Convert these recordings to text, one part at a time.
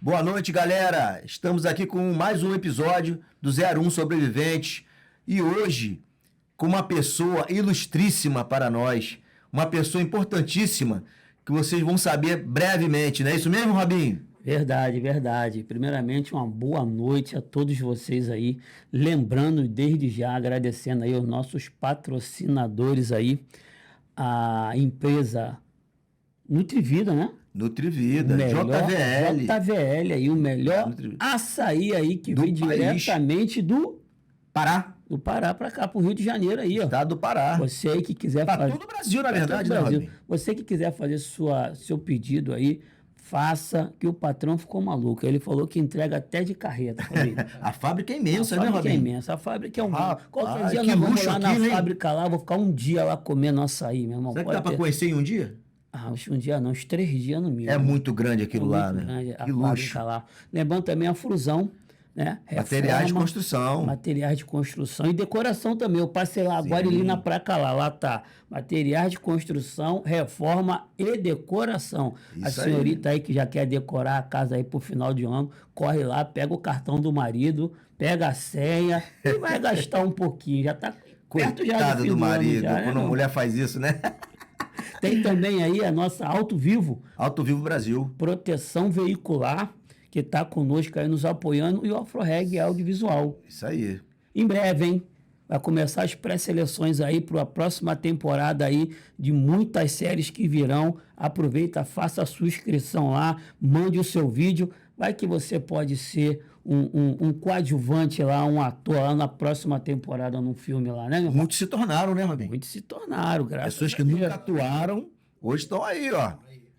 Boa noite, galera. Estamos aqui com mais um episódio do 01 Sobreviventes e hoje com uma pessoa ilustríssima para nós, uma pessoa importantíssima que vocês vão saber brevemente, não é isso mesmo, Robinho? Verdade, verdade. Primeiramente, uma boa noite a todos vocês aí. Lembrando, desde já, agradecendo aí aos nossos patrocinadores aí, a empresa Nutrivida, né? Nutrivida, Melhor JVL. JVL aí, o melhor Nutrivida. açaí aí que Do vem país. diretamente Pará, do Pará para cá, pro Rio de Janeiro aí, ó. estado do Pará. Você aí que quiser Para fazer. todo o Brasil, na Pra verdade, todo né, o Brasil. Robinho? Você que quiser fazer seu pedido aí, faça, que o patrão ficou maluco. Ele falou que entrega até de carreta, família. A fábrica é imensa, A né, fábrica é Robinho? imensa. A fábrica é um. Rapaz, Qualquer dia que nós vamos luxo lá na aquilo, hein? fábrica lá, vou ficar um dia lá comendo açaí, meu irmão. Será que Pode dá para ter- conhecer em um dia? um dia não, uns 3 dias no mínimo. É muito grande aquilo lá, muito né? grande a Que fábrica luxo. lá. Lembrando também a Fusão, né? Materiais de Reforma, construção. Materiais de construção e decoração também. Eu passei lá agora Sim. ali na Praca lá tá. Materiais de construção, reforma e decoração. A Isso aí. senhorita aí que já quer decorar a casa aí pro final de ano, corre lá, pega o cartão do marido, pega a senha e vai gastar um pouquinho. Já tá perto já Coitado fim do ano marido, já, né, quando a meu? mulher faz isso, né? Tem também aí a nossa Auto Vivo, Alto Vivo Brasil. proteção veicular, que está conosco aí nos apoiando, e o AfroReg Audiovisual. Isso aí. Em breve, hein? Vai começar as pré-seleções aí para a próxima temporada aí de muitas séries que virão. Aproveita, faça a sua inscrição lá, mande o seu vídeo. Vai que você pode ser um coadjuvante lá, um ator lá na próxima temporada num filme lá, né, meu irmão? Muitos se tornaram, né, Robinho? Muitos se tornaram, graças Pessoas que a Deus. nunca atuaram, hoje estão aí, ó.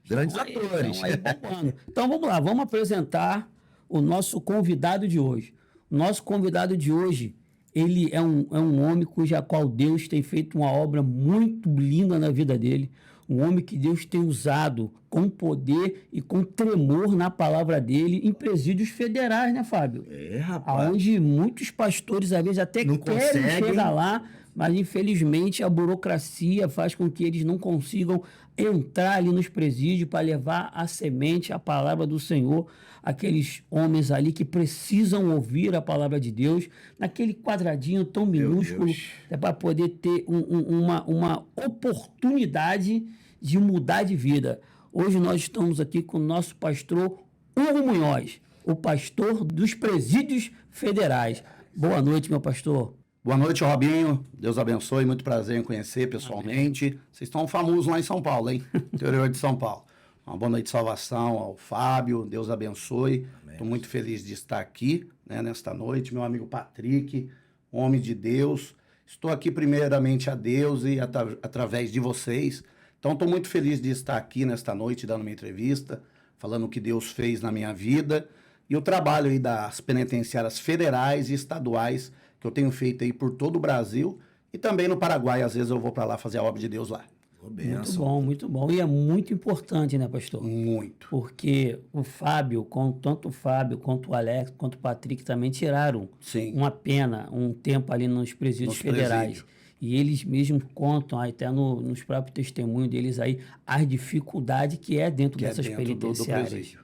Grandes Aí, atores. então, aí, bombando. Então vamos lá, vamos apresentar o nosso convidado de hoje. O nosso convidado de hoje, ele é um homem cuja qual Deus tem feito uma obra muito linda na vida dele. Um homem que Deus tem usado com poder e com tremor na palavra dele em presídios federais, né, Fábio? É, rapaz. Onde muitos pastores, às vezes, até Não querem conseguem. chegar lá, mas infelizmente a burocracia faz com que eles não consigam entrar ali nos presídios para levar a semente, a palavra do Senhor, aqueles homens ali que precisam ouvir a palavra de Deus, naquele quadradinho tão minúsculo, Deus. para poder ter uma oportunidade de mudar de vida. Hoje nós estamos aqui com o nosso pastor Hugo Munhoz, o pastor dos presídios federais. Boa noite, meu pastor. Boa noite, Robinho. Deus abençoe. Muito prazer em conhecer pessoalmente. Vocês estão famosos lá em São Paulo, hein? Interior de São Paulo. Uma boa noite de salvação ao Fábio. Deus abençoe. Estou muito feliz de estar aqui, né, nesta noite. Meu amigo Patrick, homem de Deus. Estou aqui primeiramente a Deus e através de vocês. Então, estou muito feliz de estar aqui nesta noite, dando uma entrevista, falando o que Deus fez na minha vida e o trabalho aí das penitenciárias federais e estaduais que eu tenho feito aí por todo o Brasil e também no Paraguai. Às vezes eu vou para lá fazer a obra de Deus lá. Ô, Muito benção. bom, muito bom. E é muito importante, né, pastor? Muito. Porque o Fábio, tanto o Fábio quanto o Alex, quanto o Patrick também tiraram Sim. uma pena, um tempo ali nos presídios Nos federais. presídios. E eles mesmos contam, até nos próprios testemunhos deles aí, as dificuldades que é dentro Que é dessas dentro do penitenciárias. presídio.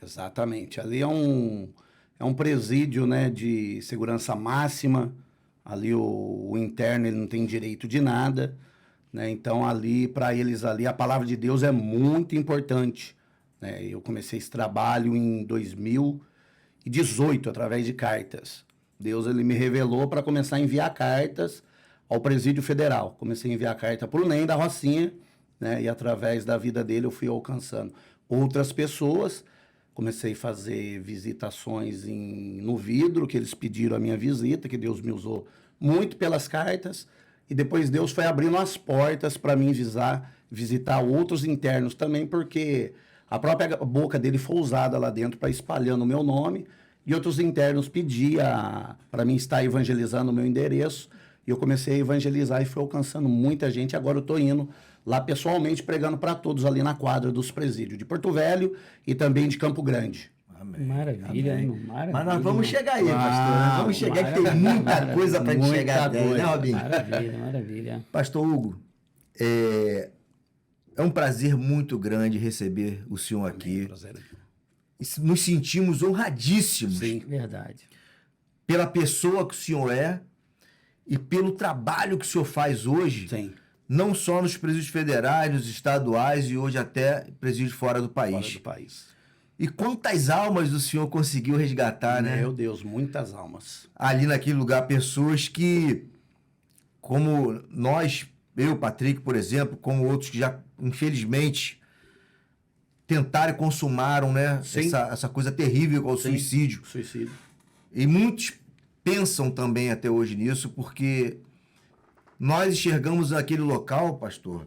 Exatamente. Ali é um presídio, né, de segurança máxima. Ali o interno ele não tem direito de nada, né? Então ali para eles ali a palavra de Deus é muito importante, né? Eu comecei esse trabalho em 2018 através de cartas. Deus ele me revelou para começar a enviar cartas ao Presídio Federal. Comecei a enviar carta para o NEM da Rocinha, né? E através da vida dele eu fui alcançando outras pessoas. Comecei a fazer visitações no vidro, que eles pediram a minha visita, que Deus me usou muito pelas cartas. E depois Deus foi abrindo as portas para mim visitar outros internos também, porque a própria boca dele foi usada lá dentro para espalhando o meu nome. E outros internos pediam para mim estar evangelizando o meu endereço. E eu comecei a evangelizar e fui alcançando muita gente. Agora eu estou indo lá pessoalmente pregando para todos ali na quadra dos presídios de Porto Velho e também de Campo Grande. Amém. Maravilha, Amém. hein, irmão? Maravilha. Mas nós vamos chegar aí, pastor. Nós vamos chegar que tem maravilha, muita coisa para gente muita chegar até aí, né, coisa. Robinho? Maravilha, maravilha. Pastor Hugo, é um prazer muito grande receber o senhor aqui. Prazer. nos sentimos honradíssimos Sim. Verdade. pela pessoa que o senhor é e pelo trabalho que o senhor faz hoje, Sim. não só nos presídios federais, nos estaduais e hoje até presídios fora do Fora país. do país. E quantas almas o senhor conseguiu resgatar, né? Meu Deus, muitas almas. Ali naquele lugar, pessoas que, como nós, eu, Patrick, por exemplo, como outros que já, infelizmente, tentaram e consumaram, né? Sim. Essa coisa terrível que é o Sim. suicídio. Suicídio. E muitos pensam também até hoje nisso, porque nós enxergamos aquele local, pastor,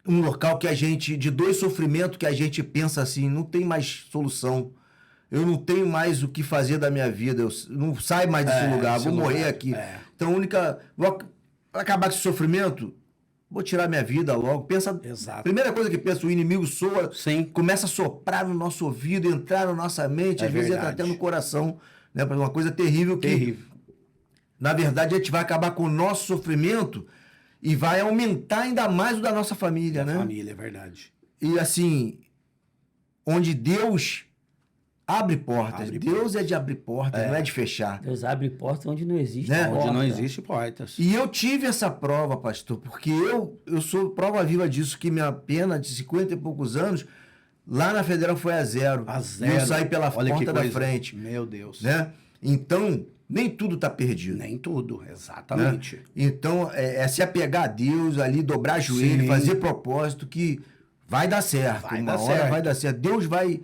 um local que a gente, de dois sofrimentos que a gente pensa assim, não tem mais solução. Eu não tenho mais o que fazer da minha vida, eu não saio mais desse lugar, esse vou morrer lugar, aqui. é. Então, vou acabar com esse sofrimento, vou tirar minha vida logo. Pensa, Exato. primeira coisa que pensa, o inimigo soa, Sim. começa a soprar no nosso ouvido, entrar na nossa mente, É às vezes entra verdade. até no coração, né? Uma coisa terrível que, Terrível. na verdade, a gente vai acabar com o nosso sofrimento e vai aumentar ainda mais o da nossa família, né? Família, é verdade. E assim, onde Deus abre portas. Abre Deus é de abrir portas, não é de fechar. Deus abre porta onde não existe Né? porta. Onde não existe portas. E eu tive essa prova, pastor, porque eu sou prova viva disso, que minha pena de 50 e poucos anos, lá na Federal foi a zero. A E zero. eu saí pela Olha que porta da coisa. frente. Meu Deus. Né? Então, nem tudo está perdido. Nem tudo, Né? exatamente. Então, é se apegar a Deus ali, dobrar joelho, Sim. fazer propósito, que vai dar certo. Vai Uma dar hora certo. vai dar certo. Deus vai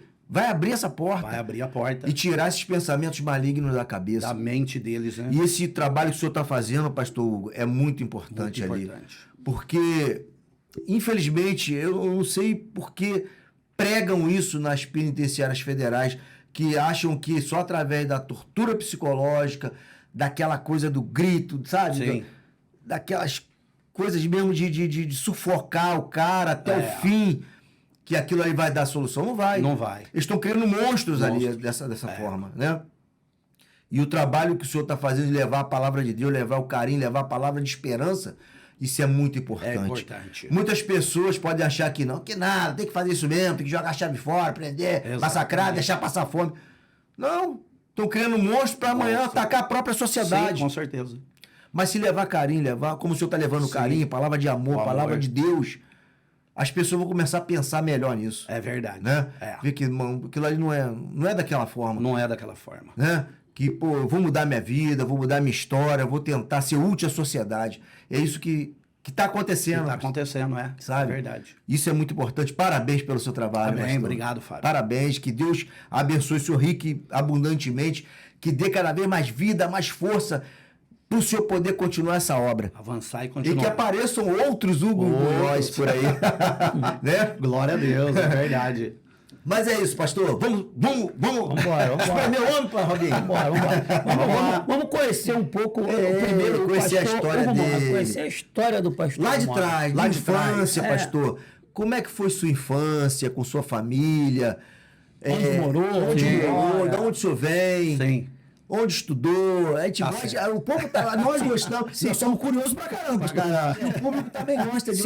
abrir essa porta Vai abrir a porta e tirar esses pensamentos malignos da cabeça. da mente deles, né? E esse trabalho que o senhor está fazendo, pastor Hugo, é muito importante Muito ali. importante. Porque, infelizmente, eu não sei por que pregam isso nas penitenciárias federais, que acham que só através da tortura psicológica, daquela coisa do grito, sabe? Sim. Daquelas coisas mesmo de sufocar o cara até É. o fim, que aquilo aí vai dar solução. Não vai. Não vai. Eles estão criando monstros ali Monstros. dessa forma, né? E o trabalho que o senhor está fazendo de levar a palavra de Deus, levar o carinho, levar a palavra de esperança, isso é muito importante. É importante. Muitas pessoas podem achar que não, que nada, tem que fazer isso mesmo, tem que jogar a chave fora, prender, Exatamente. massacrar, deixar passar fome. Não, estão criando monstros para amanhã Monstro. atacar a própria sociedade. Sim, com certeza. Mas se levar carinho, como o senhor está levando Sim. carinho, palavra de amor, O palavra amor. de Deus, as pessoas vão começar a pensar melhor nisso. É verdade. Né? É. Ver que aquilo ali não é daquela forma. Não é daquela forma. Né? Que, pô, eu vou mudar minha vida, vou mudar minha história, vou tentar ser útil à sociedade. É isso que está acontecendo. Está acontecendo, Sabe? É verdade. Isso é muito importante. Parabéns pelo seu trabalho, Amém. pastor. Obrigado, Fábio. Parabéns. Que Deus abençoe o senhor rico e abundantemente, que dê cada vez mais vida, mais força para o senhor poder continuar essa obra. Avançar e E continuar. que apareçam outros Hugo Munhoz por aí. Né? Glória a Deus, é verdade. Mas é isso, pastor. Vamos Vambora. espremer o homem, Robinho. Vamos conhecer um pouco primeiro, o conhecer a pastor história Hugo Munhoz, dele. conhecer a história do pastor Lá de Munhoz. trás, Lá de de trás. infância, É. pastor. Como é que foi sua infância com sua família? Onde morou, Onde onde morou? mora. De onde o senhor vem? Sim. Onde estudou? A gente Tá gosta, certo. o povo tá lá, nós gostamos. Nós somos curiosos pra caramba. E o público também gosta de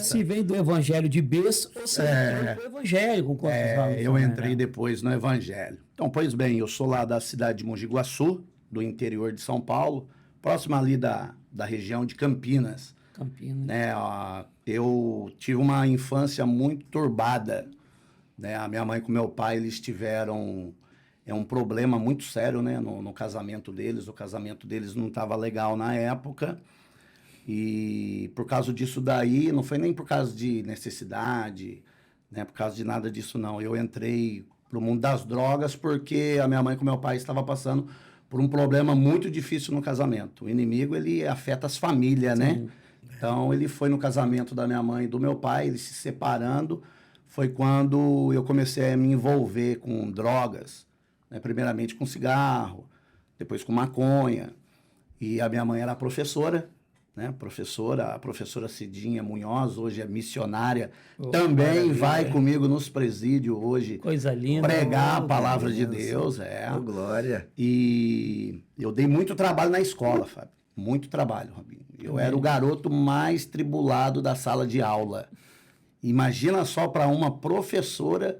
Se vem do evangelho de berço, ou se vem do evangelho, com quantos anos, Eu né? entrei depois no Evangelho. Então, pois bem, eu sou lá da cidade de Mogi Guaçu, do interior de São Paulo, próximo ali da região de Campinas. Campinas. Né? Eu tive uma infância muito turbada. Né? A minha mãe com meu pai, eles tiveram um problema muito sério, né? no casamento deles. O casamento deles não estava legal na época. E por causa disso daí, não foi nem por causa de necessidade, né? Por causa de nada disso, não. Eu entrei pro mundo das drogas porque a minha mãe com meu pai estava passando por um problema muito difícil no casamento. O inimigo, ele afeta as famílias, né? Então, ele foi no casamento da minha mãe e do meu pai, eles se separando. Foi quando eu comecei a me envolver com drogas, né? Primeiramente com cigarro, depois com maconha. E a minha mãe era professora, né? A professora Cidinha Munhoz, hoje é missionária, também maravilha. vai comigo nos presídios hoje, Coisa linda. pregar a Oh, palavra de Deus. Deus, Ô, glória. E eu dei muito trabalho na escola, Fábio. Muito trabalho, Robinho. Eu era o garoto mais tribulado da sala de aula. Imagina só para uma professora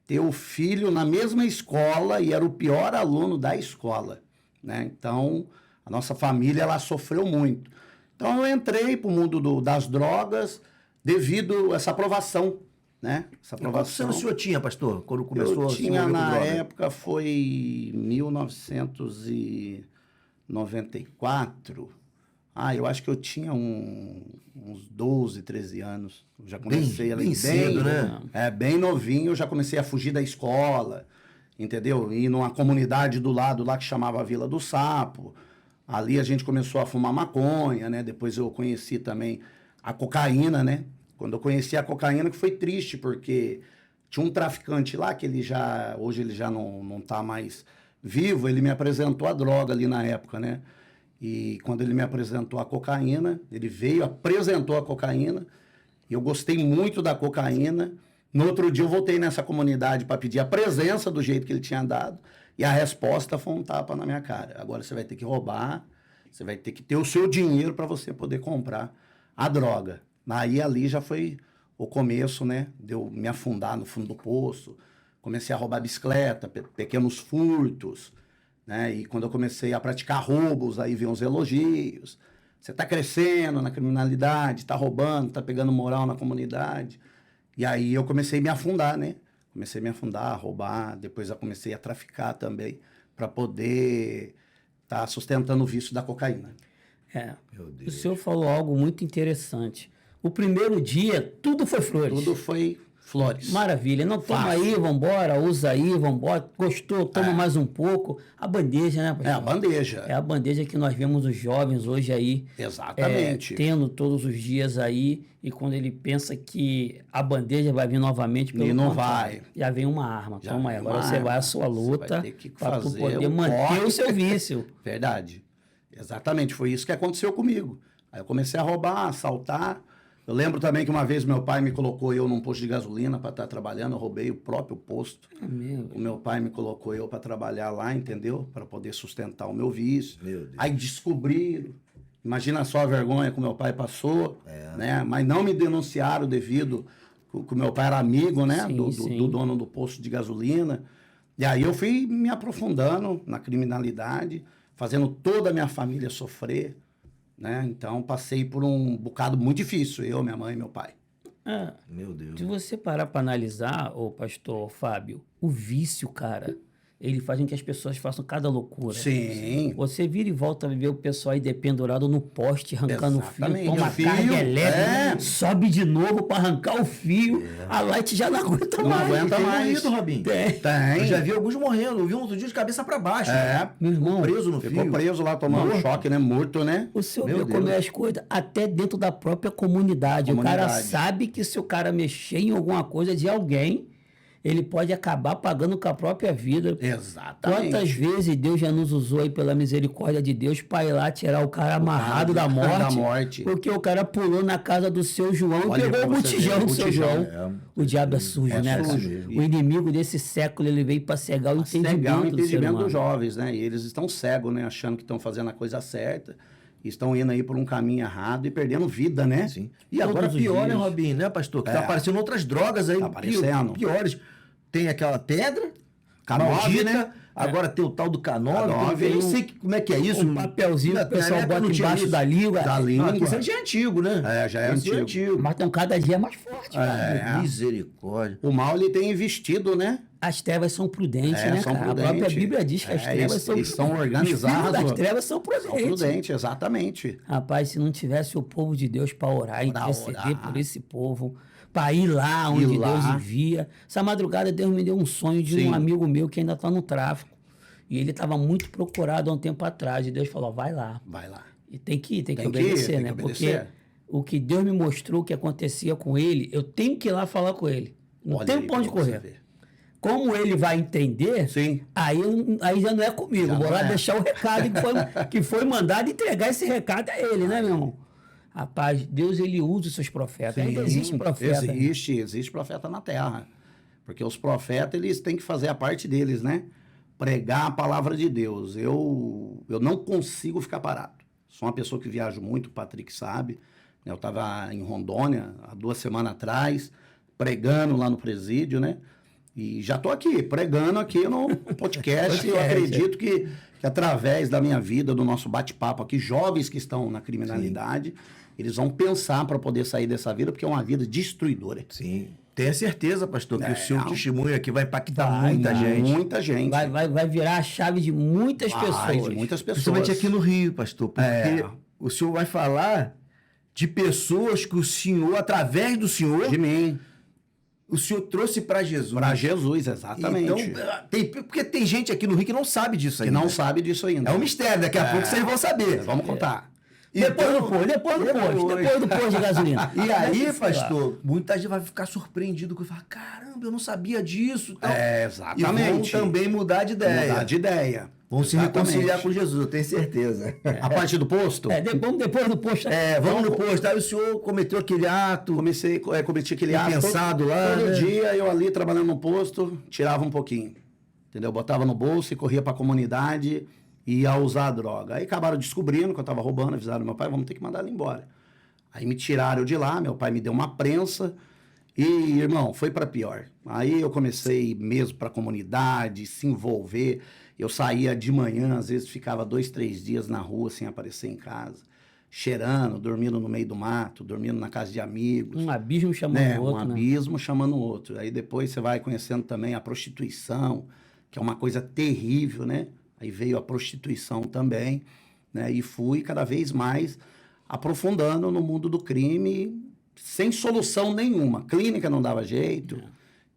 ter o filho na mesma escola e era o pior aluno da escola, né? Então, a nossa família, ela sofreu muito. Então, eu entrei para o mundo das drogas devido a essa aprovação, né? Essa Quantos aprovação. anos o senhor tinha, pastor, quando começou Eu a se tinha, envolver com na droga? época, foi 1994. Eu acho que eu tinha uns 12, 13 anos. Eu já comecei ali bem cedo, né? Bem novinho, eu já comecei a fugir da escola, entendeu? Ir numa comunidade do lado lá que chamava Vila do Sapo. Ali a gente começou a fumar maconha, né? Depois eu conheci também a cocaína, né? Quando eu conheci a cocaína, que foi triste, porque tinha um traficante lá que hoje ele já não tá mais vivo, ele me apresentou a droga ali na época, né? E quando ele me apresentou a cocaína, ele veio, apresentou a cocaína, e eu gostei muito da cocaína. No outro dia eu voltei nessa comunidade para pedir a presença do jeito que ele tinha dado, e a resposta foi um tapa na minha cara. Agora você vai ter que roubar, você vai ter que ter o seu dinheiro para você poder comprar a droga. Aí ali já foi o começo, né, de eu me afundar no fundo do poço. Comecei a roubar bicicleta, pequenos furtos, né? E quando eu comecei a praticar roubos, aí vinham os elogios. Você está crescendo na criminalidade, está roubando, está pegando moral na comunidade. E aí eu comecei a me afundar, né? Comecei a me afundar, a roubar. Depois eu comecei a traficar também, para poder estar sustentando o vício da cocaína. Meu Deus. O senhor falou algo muito interessante. O primeiro dia, tudo foi flores. Tudo foi flores. Maravilha. Não, toma Fácil. aí, vambora, usa aí, vambora. Gostou, toma mais um pouco. A bandeja, né, pastor? É a bandeja. É a bandeja que nós vemos os jovens hoje aí. Exatamente. Tendo todos os dias aí. E quando ele pensa que a bandeja vai vir novamente, pelo E não contrário, vai. Já vem uma arma. Já Toma aí. vem Agora uma você arma. vai à sua luta Você vai ter que para fazer poder um manter corte. o seu vício. Verdade. Exatamente. Foi isso que aconteceu comigo. Aí eu comecei a roubar, assaltar. Eu lembro também que uma vez meu pai me colocou eu num posto de gasolina para estar trabalhando. Eu roubei o próprio posto. O meu pai me colocou eu para trabalhar lá, entendeu? Para poder sustentar o meu vício. Meu Deus. Aí descobriram. Imagina só a vergonha que o meu pai passou, né? Mas não me denunciaram devido que o meu pai era amigo, né? Sim, sim. Do dono do posto de gasolina. E aí eu fui me aprofundando na criminalidade, fazendo toda a minha família sofrer, né? Então passei por um bocado muito difícil, eu, minha mãe e meu pai. Meu Deus. Se você parar para analisar, ô pastor Fábio, o vício, cara, ele faz com que as pessoas façam cada loucura. Sim. Você vira e volta a ver o pessoal aí dependurado no poste, arrancando o fio, Exatamente. toma O fio, carga elétrica, é. sobe de novo para arrancar o fio, a Light já não aguenta Não mais. aguenta Tem mais. morrido, Robinho. Tem. Eu já vi alguns morrendo. Eu vi um outro dia de cabeça pra baixo. Meu irmão, Preso no Ficou fio. preso lá, tomando Morto. choque, né? Morto, né? o senhor Meu vê como Deus. é as coisas, até dentro da própria comunidade. O cara Comunidade. sabe que se o cara mexer em alguma coisa de alguém, ele pode acabar pagando com a própria vida. Exatamente. Quantas vezes Deus já nos usou aí pela misericórdia de Deus para ir lá tirar o cara amarrado da morte, da morte. porque o cara pulou na casa do seu João Olha e pegou pra o você botijão ver, do seu botijão. João. O diabo é sujo, É né, sujo. cara? O inimigo desse século, ele veio para cegar o Cegar o entendimento do ser entendimento humano. dos jovens, né? E eles estão cegos, né? Achando que estão fazendo a coisa certa. E estão indo aí por um caminho errado e perdendo vida, né? Sim. E Todos agora os pior, né, dias. Robinho, né, pastor? Que tá aparecendo outras drogas aí Tá aparecendo. piores. Tem aquela pedra, K9, maldita, né? agora tem o tal do K9. K9, eu nem sei como é que é isso. Um papelzinho que o pessoal Na época bota não tinha embaixo isso. da língua. Da Não, língua. isso já é antigo, né? É, já é Isso antigo. Mas estão cada dia mais fortes, cara. É. Misericórdia. O mal, ele tem investido, né? As trevas são prudentes, né, são cara? A prudentes. própria Bíblia diz que as trevas são eles são Os organizados. filhos das trevas são São prudentes. prudentes, exatamente. Rapaz, se não tivesse o povo de Deus para orar e Pra interceder orar. por esse povo, para ir lá onde Ir lá. Deus envia. Essa madrugada Deus me deu um sonho de Sim. um amigo meu que ainda está no tráfico. E ele estava muito procurado há um tempo atrás. E Deus falou, vai lá. Vai lá. E tem que ir, tem que Tem que ir, obedecer, tem né? que obedecer. Porque o que Deus me mostrou que acontecia com ele, eu tenho que ir lá falar com ele. Não Olha tem aí pra onde pra você correr. ver. Como ele vai entender, Sim. aí já não é comigo. Já Vou não lá é. deixar o recado que foi mandado entregar esse recado a ele, né, meu irmão? Rapaz, Deus, ele usa os seus profetas. Ainda existe profeta. né? Existe profeta na terra. Porque os profetas, eles têm que fazer a parte deles, né? Pregar a palavra de Deus. Eu não consigo ficar parado. Sou uma pessoa que viajo muito, o Patrick sabe. Eu estava em Rondônia há 2 semanas atrás, pregando lá no presídio, né? E já estou aqui, pregando aqui no podcast. Eu acredito que através da minha vida, do nosso bate-papo aqui, jovens que estão na criminalidade, eles vão pensar para poder sair dessa vida, porque é uma vida destruidora. Sim. Tenha certeza, pastor, que o seu testemunho aqui vai impactar muita gente. Muita gente. Vai virar a chave de muitas pessoas. De muitas pessoas. Principalmente aqui no Rio, pastor, porque o senhor vai falar de pessoas que o senhor, através do senhor, De mim. o senhor trouxe para Jesus. Para Jesus, exatamente. Então, porque tem gente aqui no Rio que não sabe disso que ainda. não sabe disso ainda. É um mistério, daqui a pouco vocês vão saber. Vamos contar. Depois do posto de gasolina. E aí, pastor, muita gente vai ficar surpreendido com isso. Falar, caramba, eu não sabia disso. Tal. Exatamente. E vão também mudar de ideia. Mudar de ideia. Vão se reconciliar com Jesus, eu tenho certeza. A partir do posto? Vamos depois do posto. Vamos no posto. Aí o senhor cometeu aquele ato. Cometi aquele ato. Pensado lá. Todo dia eu ali trabalhando no posto, tirava um pouquinho. Entendeu? Botava no bolso e corria para a comunidade e ia usar a droga. Aí acabaram descobrindo que eu estava roubando, avisaram meu pai, vamos ter que mandar ele embora. Aí me tiraram de lá, meu pai me deu uma prensa e, irmão, foi para pior. Aí eu comecei mesmo para a comunidade, se envolver. Eu saía de manhã, às vezes ficava 2, 3 dias na rua sem aparecer em casa, cheirando, dormindo no meio do mato, dormindo na casa de amigos. Um abismo chamando o outro. Um abismo chamando o outro. Aí depois você vai conhecendo também a prostituição, que é uma coisa terrível, né? Aí veio a prostituição também, né? E fui cada vez mais aprofundando no mundo do crime, sem solução nenhuma. Clínica não dava jeito,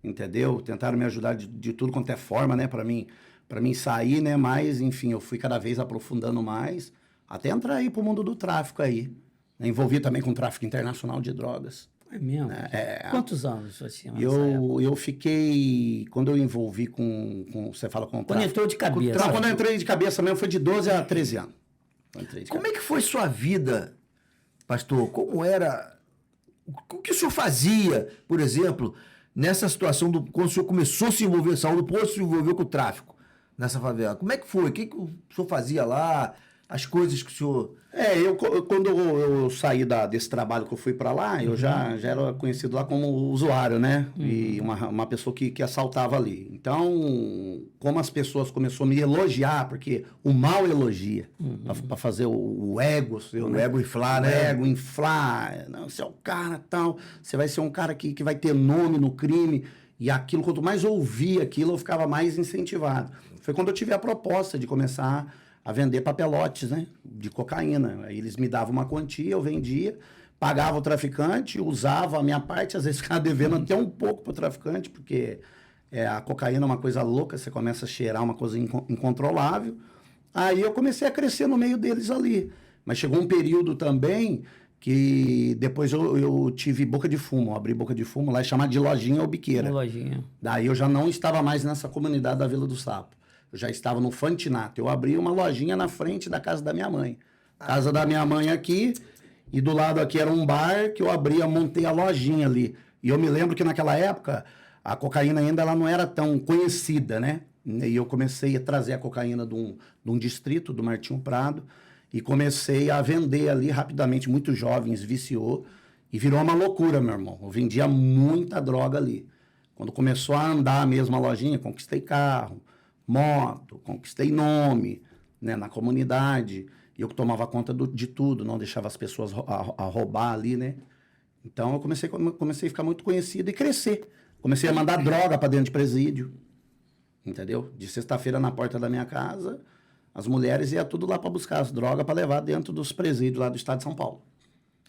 entendeu? Tentaram me ajudar de tudo quanto é forma, né? Para mim sair, né? Mas, enfim, eu fui cada vez aprofundando mais, até entrar aí pro mundo do tráfico aí. Envolvi também com tráfico internacional de drogas. É mesmo? Quantos anos você tinha? Eu fiquei... Quando eu envolvi com você fala com o tráfico... Quando entrou de cabeça. Quando eu entrei de cabeça mesmo, foi de 12 a 13 anos. Como é que foi sua vida, pastor? Como era... O que o senhor fazia, por exemplo, nessa situação, quando o senhor começou a se envolver, saiu do posto, se envolveu com o tráfico nessa favela? Como é que foi? O que o senhor fazia lá? As coisas que o senhor... Quando eu saí desse trabalho que eu fui para lá, eu já era conhecido lá como usuário, né? E uma pessoa que assaltava ali. Então, como as pessoas começaram a me elogiar, porque o mal elogia, para fazer o ego seu, né? O ego inflar, né? O ego inflar. Não, você é o cara tal, você vai ser um cara que vai ter nome no crime. E aquilo, quanto mais eu ouvia aquilo, eu ficava mais incentivado. Foi quando eu tive a proposta de começar a vender papelotes, né, de cocaína. Aí eles me davam uma quantia, eu vendia, pagava o traficante, usava a minha parte, às vezes ficava devendo até um pouco para o traficante, porque a cocaína é uma coisa louca, você começa a cheirar uma coisa incontrolável. Aí eu comecei a crescer no meio deles ali. Mas chegou um período também que depois eu tive boca de fumo, abri boca de fumo lá, chamada de lojinha ou biqueira. Lojinha. Daí eu já não estava mais nessa comunidade da Vila do Sapo. Eu já estava no Fantinato. Eu abri uma lojinha na frente da casa da minha mãe. Casa da minha mãe aqui, e do lado aqui era um bar que eu abria, montei a lojinha ali. E eu me lembro que naquela época, a cocaína ainda ela não era tão conhecida, né? E eu comecei a trazer a cocaína de um distrito, do Martinho Prado, e comecei a vender ali rapidamente. Muitos jovens viciou, e virou uma loucura, meu irmão. Eu vendia muita droga ali. Quando começou a andar mesmo a lojinha, conquistei carro, moto, conquistei nome, né, na comunidade. E eu que tomava conta de tudo, não deixava as pessoas a roubar ali, né? Então eu comecei a ficar muito conhecido e crescer. Comecei a mandar droga para dentro de presídio, entendeu? De sexta-feira na porta da minha casa, as mulheres iam tudo lá para buscar as drogas para levar dentro dos presídios lá do estado de São Paulo.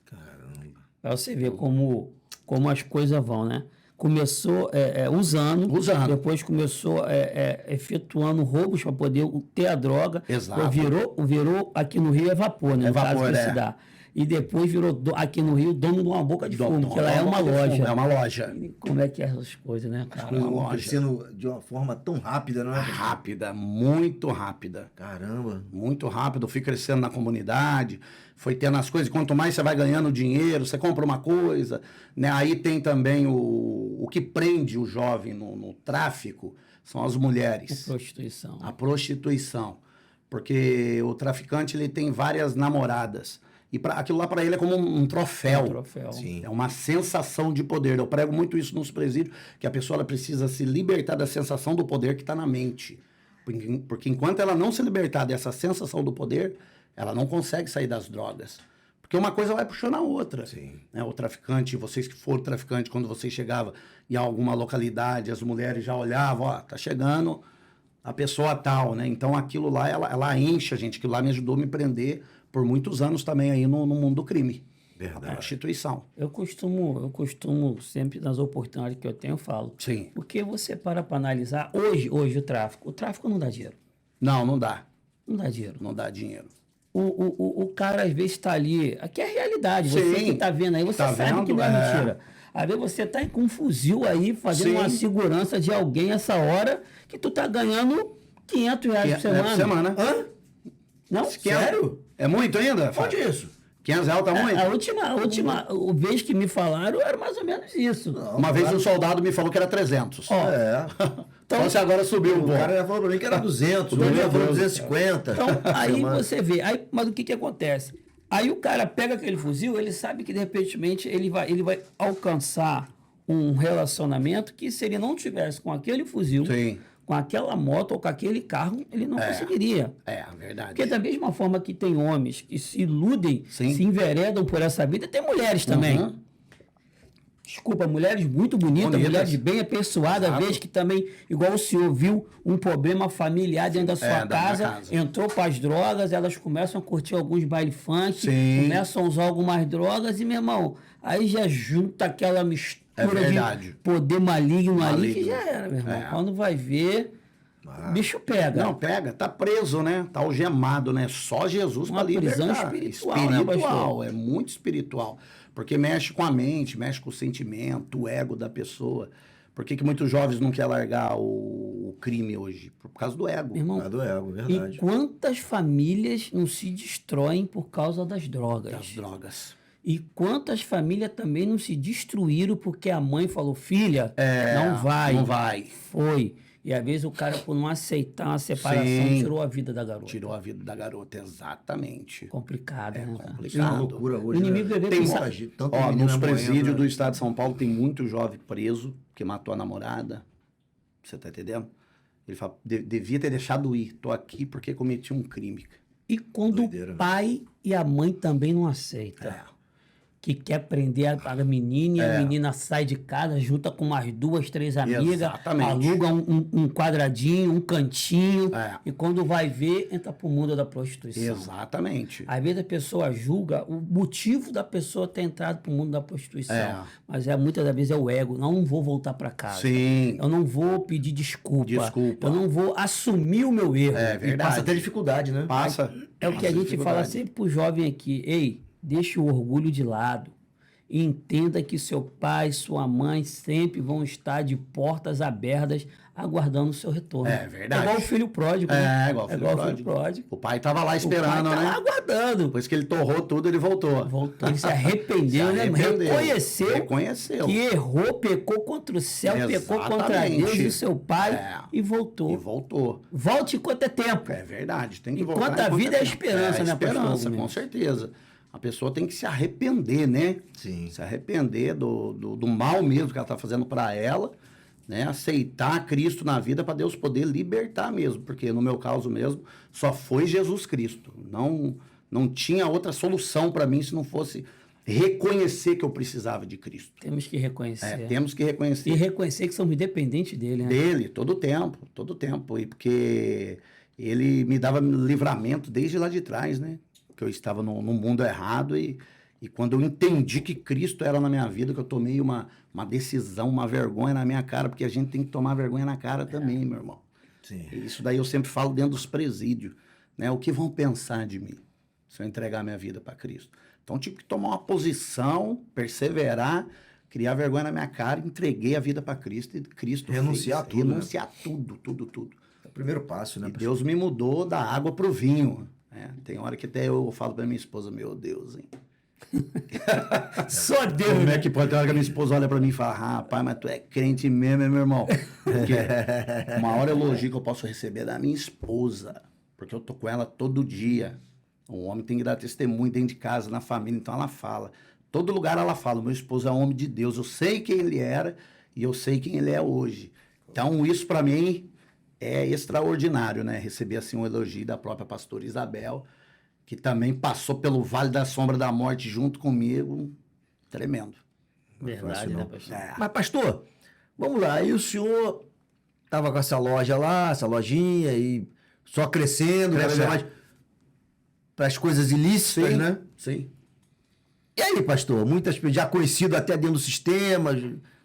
Caramba. Pra você ver como as coisas vão, né? Começou usando, depois começou efetuando roubos para poder ter a droga. Exato. Virou aqui no Rio vapor, né? É vapor, né? E depois virou aqui no Rio dono de uma boca de fumo, que ela é uma loja. É uma loja. E como é que é essas coisas, né, cara? Crescendo de uma forma tão rápida, não é? Rápida, muito rápida. Caramba. Muito rápido. Eu fui crescendo na comunidade, foi tendo as coisas. Quanto mais você vai ganhando dinheiro, você compra uma coisa, né? Aí tem também o que prende o jovem no tráfico, são as mulheres. A prostituição. A prostituição. Porque o traficante ele tem várias namoradas. E aquilo lá para ele é como um troféu. troféu. Sim. É uma sensação de poder. Eu prego muito isso nos presídios, que a pessoa ela precisa se libertar da sensação do poder que está na mente. Porque enquanto ela não se libertar dessa sensação do poder, ela não consegue sair das drogas. Porque uma coisa vai puxando a outra. Sim. Né? O traficante, vocês que foram traficante, quando você chegava em alguma localidade, as mulheres já olhavam, ó, tá chegando a pessoa tal, né? Então aquilo lá, ela enche a gente. Aquilo lá me ajudou a me prender por muitos anos também aí no mundo do crime. Verdade. A prostituição. Eu costumo sempre, nas oportunidades que eu tenho, eu falo. Sim. Porque você para analisar, hoje o tráfico não dá dinheiro. Não dá. Não dá dinheiro. Não dá dinheiro. O cara, às vezes, está ali. Aqui é a realidade. Você Sim. que está vendo aí, você Tá sabe vendo? que não é É. mentira. Às vezes você está com um fuzil aí, fazendo Sim. uma segurança de alguém essa hora, que tu tá ganhando R$500 por semana. Por semana. Hã? Não? Sério? É muito ainda? Onde é isso? R$500 tá muito? A última vez que me falaram era mais ou menos isso. Uma vez um soldado me falou que era 300. Ó, É. Só se agora subiu um O pouco. cara já falou pra mim que era 200, o Meu outro já falou Deus. 250. Então, aí Semana. você vê. Mas o que acontece? Aí o cara pega aquele fuzil, ele sabe que, de repente, ele vai alcançar um relacionamento que, se ele não tivesse com aquele fuzil, Sim. com aquela moto ou com aquele carro, ele não conseguiria. É, verdade. Porque da mesma forma que tem homens que se iludem, Sim. se enveredam por essa vida, tem mulheres também. Uhum. Desculpa, mulheres muito bonitas, Bonitas. mulheres bem apessoadas, às Exato. vezes que também, igual o senhor viu, um problema familiar dentro da sua da minha casa, casa. entrou para as drogas, elas começam a curtir alguns baile funk, Sim. começam a usar algumas drogas e, meu irmão, aí já junta aquela mistura verdade. de poder maligno ali que Maligno. já era, meu irmão. É. Quando vai ver, o bicho pega. Não, pega. Tá preso, né? Tá algemado, né? Só Jesus Uma para libertar. prisão espiritual, né, pastor? É muito espiritual. Porque mexe com a mente, mexe com o sentimento, o ego da pessoa. Por que muitos jovens não querem largar o crime hoje? Por causa do ego. Meu irmão, Ah, do ego, e verdade. quantas famílias não se destroem por causa das drogas? Das drogas. E quantas famílias também não se destruíram porque a mãe falou, filha, não vai. Não vai. Foi. E às vezes o cara, por não aceitar uma separação, Sim. tirou a vida da garota. Tirou a vida da garota, exatamente. Complicado, né? cara? complicado. Isso é uma loucura O hoje. inimigo né? deve Tem pensar. muita gente, tanto Ó, menina nos morrendo, presídios né? do estado de São Paulo tem muito jovem preso que matou a namorada. Você tá entendendo? Ele fala, devia ter deixado ir. Tô aqui porque cometi um crime. E quando Doideira, o né? pai e a mãe também não aceitam. Que quer prender a menina e a menina sai de casa, junta com umas 2, 3 amigas, Exatamente. aluga um quadradinho, um cantinho, É. e quando vai ver, entra pro mundo da prostituição. Exatamente. Às vezes a pessoa julga o motivo da pessoa ter entrado pro mundo da prostituição. É. Mas muitas das vezes é o ego. Não vou voltar para casa. Sim. Eu não vou pedir desculpa. Desculpa. Eu não vou assumir o meu erro. É E verdade. passa até dificuldade, né? Passa. É o que a gente fala sempre pro jovem aqui. Ei, deixe o orgulho de lado. E entenda que seu pai e sua mãe sempre vão estar de portas abertas aguardando o seu retorno. É verdade. É igual o filho pródigo. né? É, igual o filho pródigo. O pai tava lá O pai esperando, tá né? lá aguardando. Depois que ele torrou tudo, ele voltou. Voltou, ele se arrependeu, Se né? arrependeu. Reconheceu que errou, pecou contra o céu, pecou contra Exatamente. Deus e seu pai É. e voltou. E voltou. Volte enquanto é tempo. É verdade. Tem que Enquanto voltar. a vida é a esperança, é né, a esperança, pastor com Gomes? certeza. A pessoa tem que se arrepender, né? Sim. Se arrepender do mal mesmo que ela está fazendo para ela, né? Aceitar Cristo na vida para Deus poder libertar mesmo. Porque no meu caso mesmo, só foi Jesus Cristo. Não tinha outra solução para mim se não fosse reconhecer que eu precisava de Cristo. Temos que reconhecer. Temos que reconhecer. E reconhecer que somos dependentes dele, né? Dele, todo o tempo. E porque ele me dava livramento desde lá de trás, né? Que eu estava no mundo errado e quando eu entendi que Cristo era na minha vida, que eu tomei uma decisão, uma vergonha na minha cara, porque a gente tem que tomar vergonha na cara também, meu irmão. Sim. Isso daí eu sempre falo dentro dos presídios, né? O que vão pensar de mim se eu entregar minha vida para Cristo? Então eu tive que tomar uma posição, perseverar, criar vergonha na minha cara, entreguei a vida para Cristo e Cristo Renunciar a fez, tudo, né? renunciar tudo. É o primeiro passo, né? E Deus me mudou da água pro vinho. Né? Tem hora que até eu falo pra minha esposa, meu Deus, hein? Só Deus. Como é que pode ter hora que a minha esposa olha pra mim e fala, rapaz, mas tu é crente mesmo, hein, meu irmão? Porque o maior elogio que eu posso receber é da minha esposa, porque eu tô com ela todo dia. O homem tem que dar testemunho dentro de casa, na família, então ela fala. Todo lugar ela fala, meu esposo é homem de Deus, eu sei quem ele era e eu sei quem ele é hoje. Então isso para mim é extraordinário, né? Receber assim um elogio da própria pastora Isabel, que também passou pelo Vale da Sombra da Morte junto comigo, tremendo. Verdade, né, pastor? Mas, pastor, vamos lá. Aí o senhor tava com essa loja lá, essa lojinha, e só crescendo, cada vez mais para as coisas ilícitas, né? Sim. E aí, pastor? Muitas já conhecido até dentro do sistema,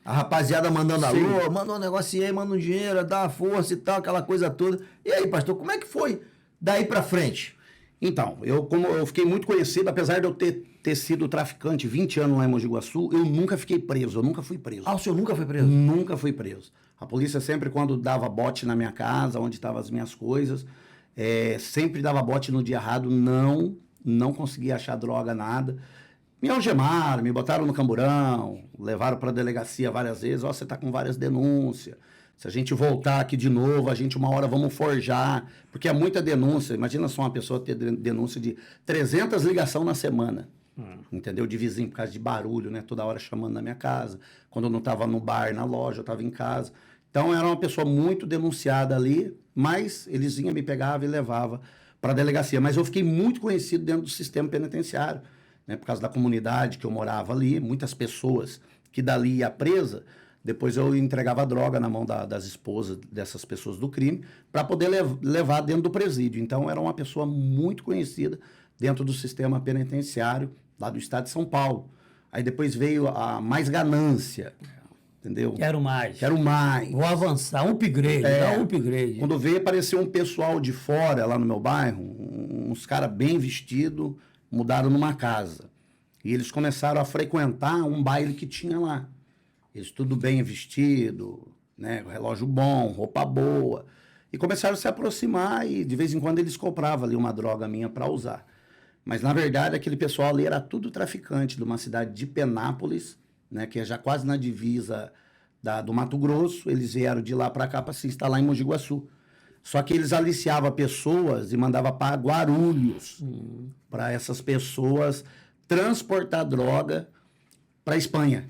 a rapaziada mandando alô, manda um negócio aí, manda um dinheiro, dá uma força e tal, aquela coisa toda. E aí, pastor, como é que foi daí para frente? Então, como eu fiquei muito conhecido, apesar de eu ter sido traficante 20 anos lá em Mogi Guaçu, eu nunca fiquei preso, eu nunca fui preso. Ah, o senhor nunca foi preso? Nunca fui preso. A polícia sempre, quando dava bote na minha casa, onde estavam as minhas coisas, sempre dava bote no dia errado, não conseguia achar droga, nada. Me algemaram, me botaram no camburão, levaram para a delegacia várias vezes, você tá com várias denúncias. Se a gente voltar aqui de novo, a gente uma hora vamos forjar, porque é muita denúncia. Imagina só uma pessoa ter denúncia de 300 ligações na semana, entendeu? De vizinho, por causa de barulho, né? Toda hora chamando na minha casa. Quando eu não estava no bar, na loja, eu estava em casa. Então, era uma pessoa muito denunciada ali, mas eles vinham, me pegavam e levavam para a delegacia. Mas eu fiquei muito conhecido dentro do sistema penitenciário, né? Por causa da comunidade que eu morava ali, muitas pessoas que dali ia presa. Depois eu entregava droga na mão das esposas dessas pessoas do crime para poder levar dentro do presídio. Então, era uma pessoa muito conhecida dentro do sistema penitenciário lá do estado de São Paulo. Aí depois veio a mais ganância, entendeu? Quero mais. Quero mais. Vou avançar, um upgrade, dá um upgrade. Quando veio, apareceu um pessoal de fora, lá no meu bairro, uns caras bem vestidos, mudaram numa casa. E eles começaram a frequentar um baile que tinha lá. Eles tudo bem vestido, né, relógio bom, roupa boa. E começaram a se aproximar e de vez em quando eles compravam ali uma droga minha para usar. Mas na verdade aquele pessoal ali era tudo traficante de uma cidade de Penápolis, né, que é já quase na divisa do Mato Grosso. Eles vieram de lá para cá para se instalar em Mogi Guaçu. Só que eles aliciavam pessoas e mandavam para Guarulhos, para essas pessoas transportar droga para Espanha.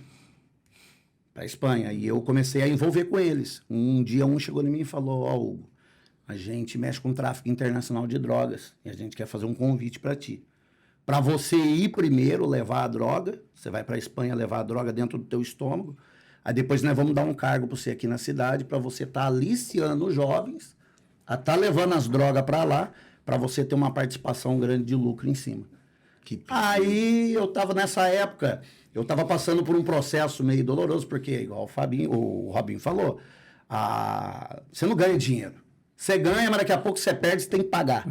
Para Espanha. E eu comecei a envolver com eles. Um dia um chegou em mim e falou: ó, Hugo, a gente mexe com tráfico internacional de drogas e a gente quer fazer um convite para ti. Para você ir primeiro levar a droga, você vai para a Espanha levar a droga dentro do teu estômago, aí depois nós vamos dar um cargo para você aqui na cidade para você estar aliciando os jovens a estar levando as drogas para lá, para você ter uma participação grande de lucro em cima. Aí eu estava nessa época, eu estava passando por um processo meio doloroso, porque, igual o Robinho falou, você não ganha dinheiro. Você ganha, mas daqui a pouco você perde, você tem que pagar.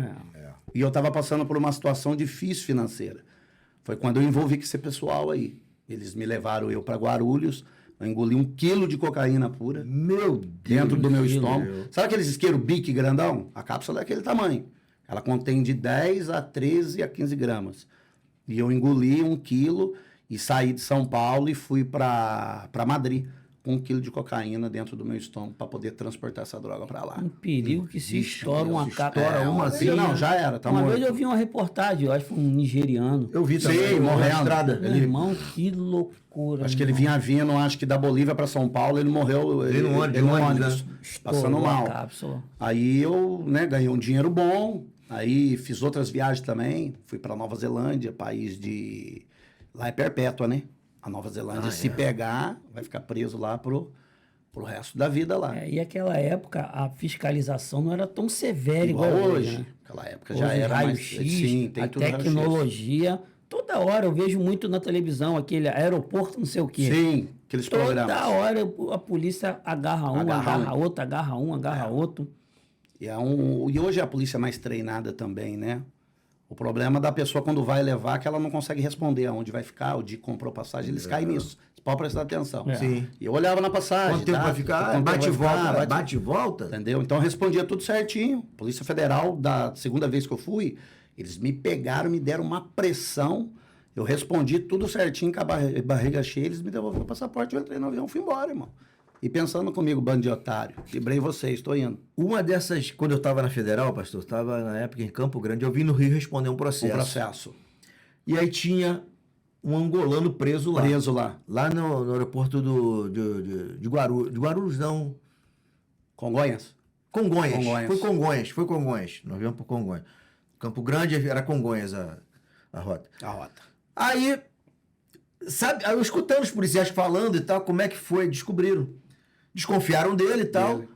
E eu estava passando por uma situação difícil financeira. Foi quando eu envolvi com esse pessoal aí. Eles me levaram para Guarulhos, eu engoli 1 quilo de cocaína pura. Meu Deus. Dentro do meu estômago. Sabe aqueles isqueiro Bic grandão? A cápsula é aquele tamanho. Ela contém de 10 a 13 a 15 gramas. E eu engoli 1 quilo e saí de São Paulo e fui para Madrid com 1 quilo de cocaína dentro do meu estômago para poder transportar essa droga para lá. Um perigo que se estoura uma capa. Não, já era. Tá uma morto. vez eu vi uma reportagem, eu acho que foi um nigeriano. Eu vi também. Sim, morrendo. Na estrada. Meu irmão, que loucura. Acho que ele vinha vindo, acho que da Bolívia para São Paulo, ele morreu. Ele no ônibus, passando mal. Cápsula. Aí eu, né, ganhei um dinheiro bom. Aí fiz outras viagens também. Fui para Nova Zelândia, país de... Lá é perpétua, né? A Nova Zelândia, se pegar, vai ficar preso lá pro resto da vida lá. E aquela época, a fiscalização não era tão severa igual hoje. Né? Aquela época já era mais... Sim, tem a tudo tecnologia. Toda hora eu vejo muito na televisão, aquele aeroporto não sei o quê. Sim, aqueles programas. Toda hora a polícia agarra outro, agarra outro. E hoje a polícia é mais treinada também, né? O problema da pessoa quando vai levar é que ela não consegue responder aonde vai ficar, o dia que comprou passagem, eles caem nisso. Você pode prestar atenção. Sim. E eu olhava na passagem. Quanto tempo vai ficar? Bate e volta? Entendeu? Então eu respondia tudo certinho. Polícia Federal, da segunda vez que eu fui, eles me pegaram, me deram uma pressão. Eu respondi tudo certinho, com a barriga cheia, eles me devolveram o passaporte, eu entrei no avião e fui embora, irmão. E pensando comigo, bando de otário, quebrei vocês, estou indo. Uma dessas, quando eu estava na Federal, pastor, estava na época em Campo Grande, eu vim no Rio responder um O processo. processo. E aí tinha um angolano preso lá. Preso lá. Lá no aeroporto de Guarulhos. De Guarulhos, não. Congonhas? Congonhas. Congonhas. Foi Congonhas. Nós viemos por Congonhas. Campo Grande era Congonhas a rota. A rota. Aí, sabe, aí eu escutando os policiais falando e tal, como é que foi, descobriram. Desconfiaram dele e tal, Dele.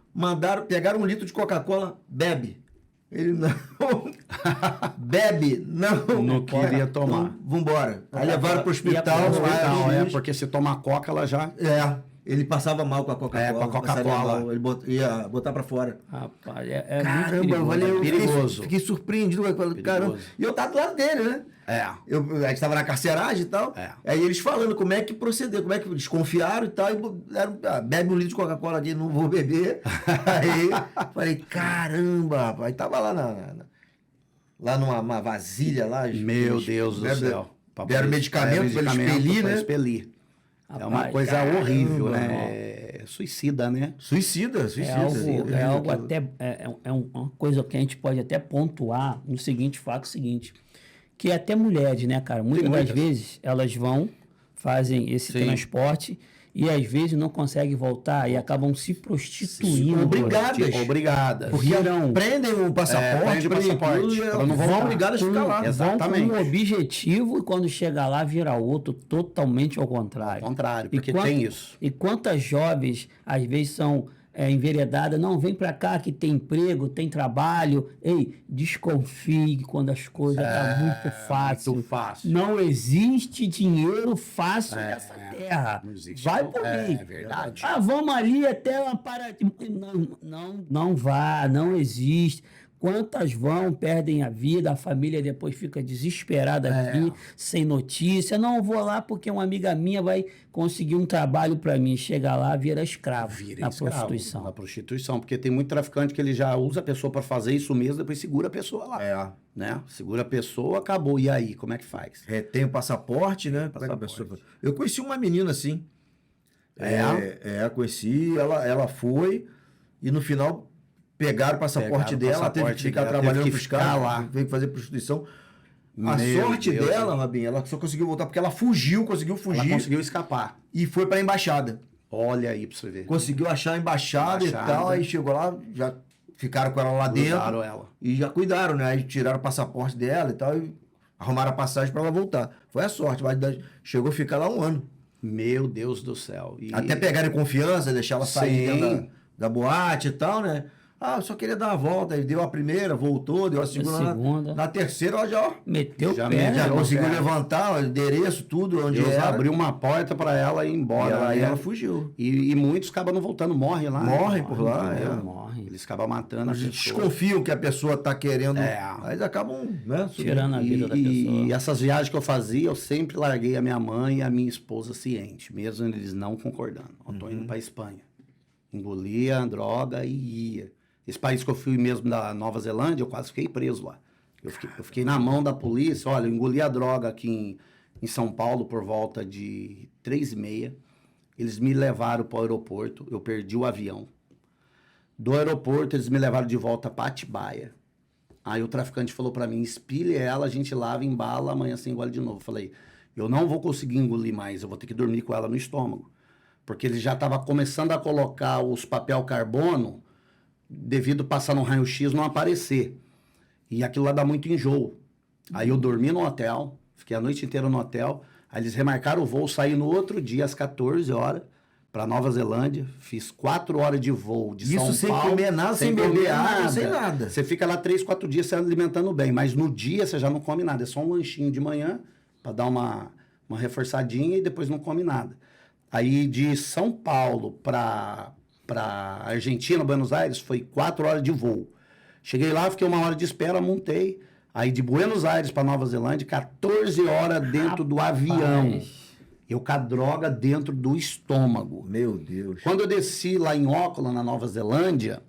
pegaram 1 litro de Coca-Cola, bebe. Ele não. Bebe, não. Não queria tomar. Então, vambora. Aí levaram pro hospital. Ia pro Não, lá, porque se tomar coca, ela já... ele passava mal com a Coca-Cola. É, com a Coca-Cola. passaria mal, ele ia botar pra fora. Rapaz, é Caramba, muito perigoso. eu perigoso. fiquei surpreendido. Eu falei, caramba. E eu tava do lado dele, né? A gente estava na carceragem e tal. Aí eles falando como é que proceder, como é que desconfiaram e tal. Bebe 1 litro de Coca-Cola aqui, não vou beber. Aí falei, caramba, rapaz. Aí tava lá numa vasilha lá. Meu Deus do céu. Deram medicamento pra ele expelir, né? Expelir. Rapaz, É uma coisa caramba, horrível, né? É suicida, né? Suicida. É algo até. É uma coisa que a gente pode até pontuar no seguinte fato seguinte. Que até mulheres, né, cara? Muitas das vezes elas fazem esse transporte e às vezes não conseguem voltar e acabam se prostituindo. Obrigadas. Porque prendem o passaporte, para não voltar. Vão obrigadas a ficar lá. Exatamente. Vão com um objetivo e quando chega lá vira outro, totalmente ao contrário. Ao contrário, porque tem isso. E quantas jovens às vezes são enveredadas, não, vem pra cá que tem emprego, tem trabalho. Ei, desconfie quando as coisas estão muito fácil. Muito fácil. Não existe dinheiro fácil nessa terra. Não existe. Vai por mim. É verdade. Ah, vamos ali até uma parada. Não vá, não existe. Quantas vão, perdem a vida, a família depois fica desesperada aqui, sem notícia. Não, vou lá porque uma amiga minha vai conseguir um trabalho para mim. Chega lá, vira escravo prostituição. Na prostituição, porque tem muito traficante que ele já usa a pessoa para fazer isso mesmo, depois segura a pessoa lá. Né? Segura a pessoa, acabou. E aí, como é que faz? Tem o passaporte, né? Eu conheci uma menina assim. Conheci, ela foi e no final pegaram o passaporte dela, teve que ficar trabalhando pros caras lá, veio fazer prostituição. A sorte dela, Rabinho, ela só conseguiu voltar porque ela conseguiu fugir. Ela conseguiu escapar. E foi pra embaixada. Olha aí pra você ver. Conseguiu achar a embaixada e tal, aí chegou lá, já ficaram com ela lá dentro. Ela. E já cuidaram, né? Aí tiraram o passaporte dela e tal, e arrumaram a passagem pra ela voltar. Foi a sorte, mas chegou a ficar lá 1 ano. Meu Deus do céu. Até pegarem confiança, deixar ela sair dentro da boate e tal, né? Eu só queria dar uma volta. Ele deu a primeira, voltou, deu a segunda. Na terceira, ela já meteu o pé. Já conseguiu levantar o endereço, tudo, onde Deus era. abriu uma porta para ela ir embora. Aí ela fugiu. E muitos acabam não voltando, morrem lá. Morrem por lá. Morrem. Eles acabam matando a pessoa. Desconfiam que a pessoa está querendo. Aí acabam, né? Tirando a vida da pessoa. E essas viagens que eu fazia, eu sempre larguei a minha mãe e a minha esposa ciente, mesmo eles não concordando. Eu tô indo para Espanha. Engolia a droga e ia. Esse país que eu fui mesmo da Nova Zelândia, eu quase fiquei preso lá. Eu fiquei na mão da polícia. Olha, eu engoli a droga aqui em São Paulo por volta de 3h30. Eles me levaram para o aeroporto. Eu perdi o avião. Do aeroporto, eles me levaram de volta para Atibaia. Aí o traficante falou para mim, espilhe ela, a gente lava, embala, amanhã você engole de novo. Eu falei, eu não vou conseguir engolir mais, eu vou ter que dormir com ela no estômago. Porque ele já estava começando a colocar os papel carbono, devido passar no raio-x não aparecer. E aquilo lá dá muito enjoo. Aí eu dormi no hotel, fiquei a noite inteira no hotel, aí eles remarcaram o voo, saí no outro dia às 14 horas para Nova Zelândia, fiz 4 horas de voo de São Paulo. Isso sem comer nada, sem beber água, sem nada. Você fica lá 3, 4 dias se alimentando bem, mas no dia você já não come nada, é só um lanchinho de manhã para dar uma reforçadinha e depois não come nada. Aí de São Paulo para Argentina, Buenos Aires, foi 4 horas de voo. Cheguei lá, fiquei 1 hora de espera, montei. Aí de Buenos Aires para Nova Zelândia, 14 horas dentro do avião. Eu com a droga dentro do estômago. Meu Deus. Quando eu desci lá em Auckland, na Nova Zelândia,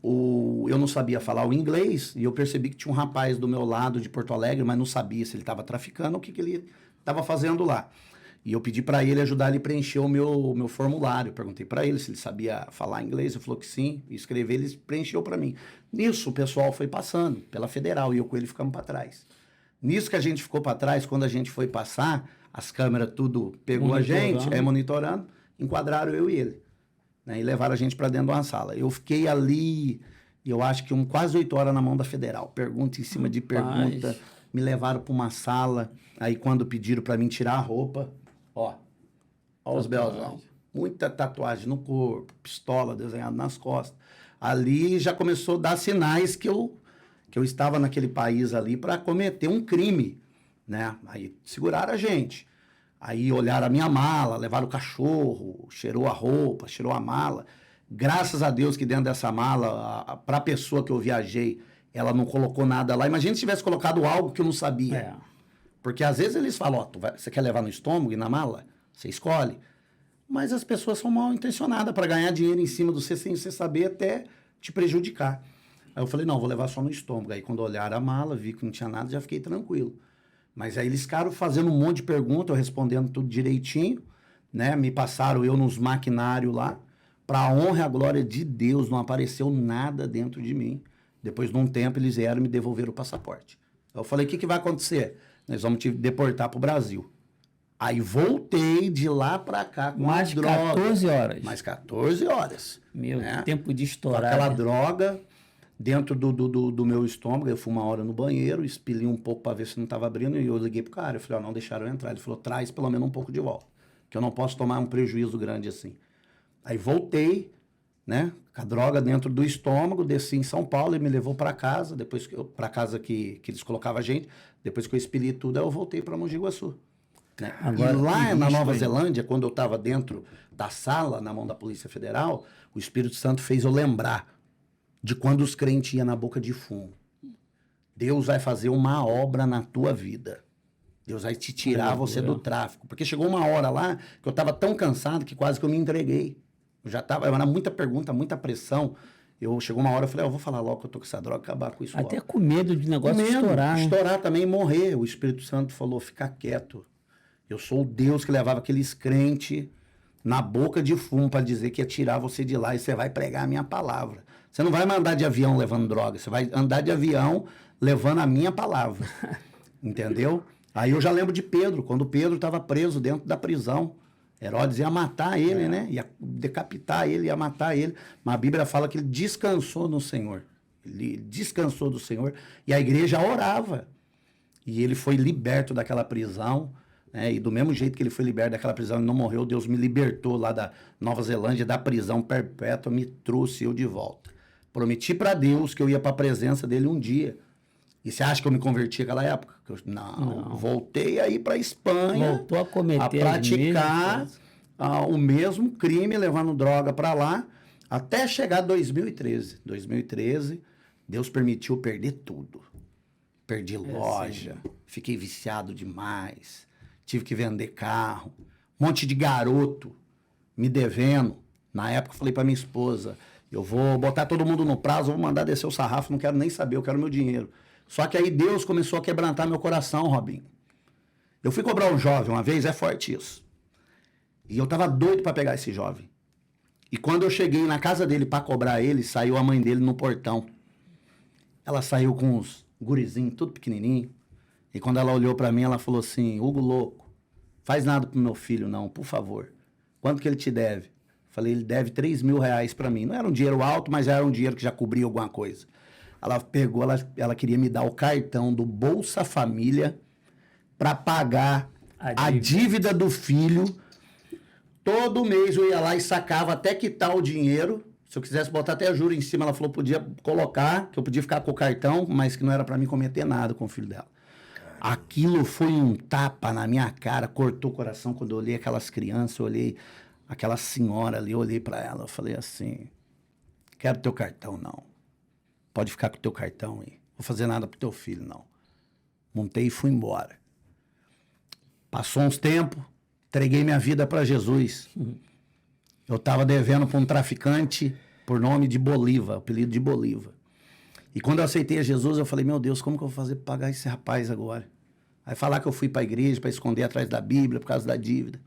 eu não sabia falar o inglês e eu percebi que tinha um rapaz do meu lado de Porto Alegre, mas não sabia se ele estava traficando ou o que ele estava fazendo lá. E eu pedi para ele ajudar ele a preencher o meu formulário. Eu perguntei para ele se ele sabia falar inglês. Ele falou que sim. E escrever, ele preencheu para mim. Nisso, o pessoal foi passando pela Federal e eu com ele ficamos para trás. Nisso que a gente ficou para trás, quando a gente foi passar, as câmeras tudo pegou a gente, monitorando, enquadraram eu e ele. Né, e levaram a gente para dentro de uma sala. Eu fiquei ali, eu acho que quase 8 horas na mão da Federal. Pergunta em cima de pergunta. Me levaram para uma sala. Aí quando pediram para mim tirar a roupa, ó os belzão. Muita tatuagem no corpo, pistola desenhada nas costas. Ali já começou a dar sinais que eu estava naquele país ali para cometer um crime, né? Aí seguraram a gente. Aí olharam a minha mala, levaram o cachorro, cheirou a roupa, cheirou a mala. Graças a Deus que dentro dessa mala, para a pessoa que eu viajei, ela não colocou nada lá. Imagina se tivesse colocado algo que eu não sabia. Porque às vezes eles falam, você quer levar no estômago e na mala? Você escolhe. Mas as pessoas são mal intencionadas para ganhar dinheiro em cima de você sem você saber, até te prejudicar. Aí eu falei, não, vou levar só no estômago. Aí quando olharam a mala, vi que não tinha nada, já fiquei tranquilo. Mas aí eles ficaram fazendo um monte de perguntas, eu respondendo tudo direitinho, né? Me passaram eu nos maquinários lá. Para a honra e a glória de Deus, não apareceu nada dentro de mim. Depois de um tempo, eles vieram e me devolveram o passaporte. Eu falei, o que vai acontecer? Nós vamos te deportar para o Brasil. Aí voltei de lá para cá com mais droga. 14 horas. Mais 14 horas. Meu, tempo de estourar. Aquela droga dentro do meu estômago. Eu fui uma hora no banheiro, expeli um pouco para ver se não estava abrindo. E eu liguei pro cara. Eu falei, não deixaram eu entrar. Ele falou, traz pelo menos um pouco de volta. Que eu não posso tomar um prejuízo grande assim. Aí voltei, né? Com a droga dentro do estômago. Desci em São Paulo e me levou para casa. Depois para casa que eles colocavam a gente. Depois que eu expeli tudo, eu voltei para Mogi Guaçu. Né? Agora, e lá na Nova Zelândia, quando eu estava dentro da sala, na mão da Polícia Federal, o Espírito Santo fez eu lembrar de quando os crentes iam na boca de fumo. Deus vai fazer uma obra na tua vida. Deus vai te tirar você do tráfico. Porque chegou uma hora lá que eu estava tão cansado que quase que eu me entreguei. Era muita pergunta, muita pressão. Chegou uma hora, eu falei, eu vou falar logo que eu tô com essa droga, acabar com isso. Até logo. Com medo de negócio estourar. Estourar também e morrer. O Espírito Santo falou, fica quieto. Eu sou o Deus que levava aqueles crentes na boca de fumo para dizer que ia tirar você de lá e você vai pregar a minha palavra. Você não vai andar de avião levando droga, você vai andar de avião levando a minha palavra. Entendeu? Aí eu já lembro de Pedro, quando Pedro estava preso dentro da prisão. Herodes ia matar ele, né? Ia decapitar ele, ia matar ele. Mas a Bíblia fala que ele descansou no Senhor. Ele descansou do Senhor e a igreja orava. E ele foi liberto daquela prisão. E do mesmo jeito que ele foi liberto daquela prisão, ele não morreu, Deus me libertou lá da Nova Zelândia, da prisão perpétua, me trouxe eu de volta. Prometi para Deus que eu ia para a presença dele um dia. E você acha que eu me converti naquela época? Não. Voltei aí para a Espanha. Voltou a cometer a praticar o mesmo crime, levando droga para lá, até chegar 2013. 2013, Deus permitiu perder tudo. Perdi loja, fiquei viciado demais. Tive que vender carro, um monte de garoto me devendo. Na época eu falei para minha esposa, eu vou botar todo mundo no prazo, vou mandar descer o sarrafo, não quero nem saber, eu quero meu dinheiro. Só que aí Deus começou a quebrantar meu coração, Robinho. Eu fui cobrar um jovem uma vez, é forte isso. E eu tava doido para pegar esse jovem. E quando eu cheguei na casa dele para cobrar ele, saiu a mãe dele no portão. Ela saiu com uns gurizinhos, tudo pequenininho. E quando ela olhou para mim, ela falou assim, Hugo louco, faz nada pro meu filho não, por favor. Quanto que ele te deve? Falei, ele deve 3 mil reais para mim. Não era um dinheiro alto, mas era um dinheiro que já cobria alguma coisa. Ela pegou, ela queria me dar o cartão do Bolsa Família para pagar a dívida do filho. Todo mês eu ia lá e sacava até quitar o dinheiro. Se eu quisesse botar até juro em cima, ela falou que podia colocar, que eu podia ficar com o cartão, mas que não era para mim cometer nada com o filho dela. Aquilo foi um tapa na minha cara, cortou o coração quando eu olhei aquelas crianças, eu olhei aquela senhora ali, eu olhei para ela, eu falei assim, quero teu cartão não, pode ficar com teu cartão aí, vou fazer nada pro teu filho não. Montei e fui embora. Passou uns tempos, entreguei minha vida para Jesus. Eu estava devendo para um traficante por nome de Bolívar, apelido de Bolívar. E quando eu aceitei a Jesus, eu falei, meu Deus, como que eu vou fazer para pagar esse rapaz agora? Aí falar que eu fui pra igreja pra esconder atrás da Bíblia por causa da dívida.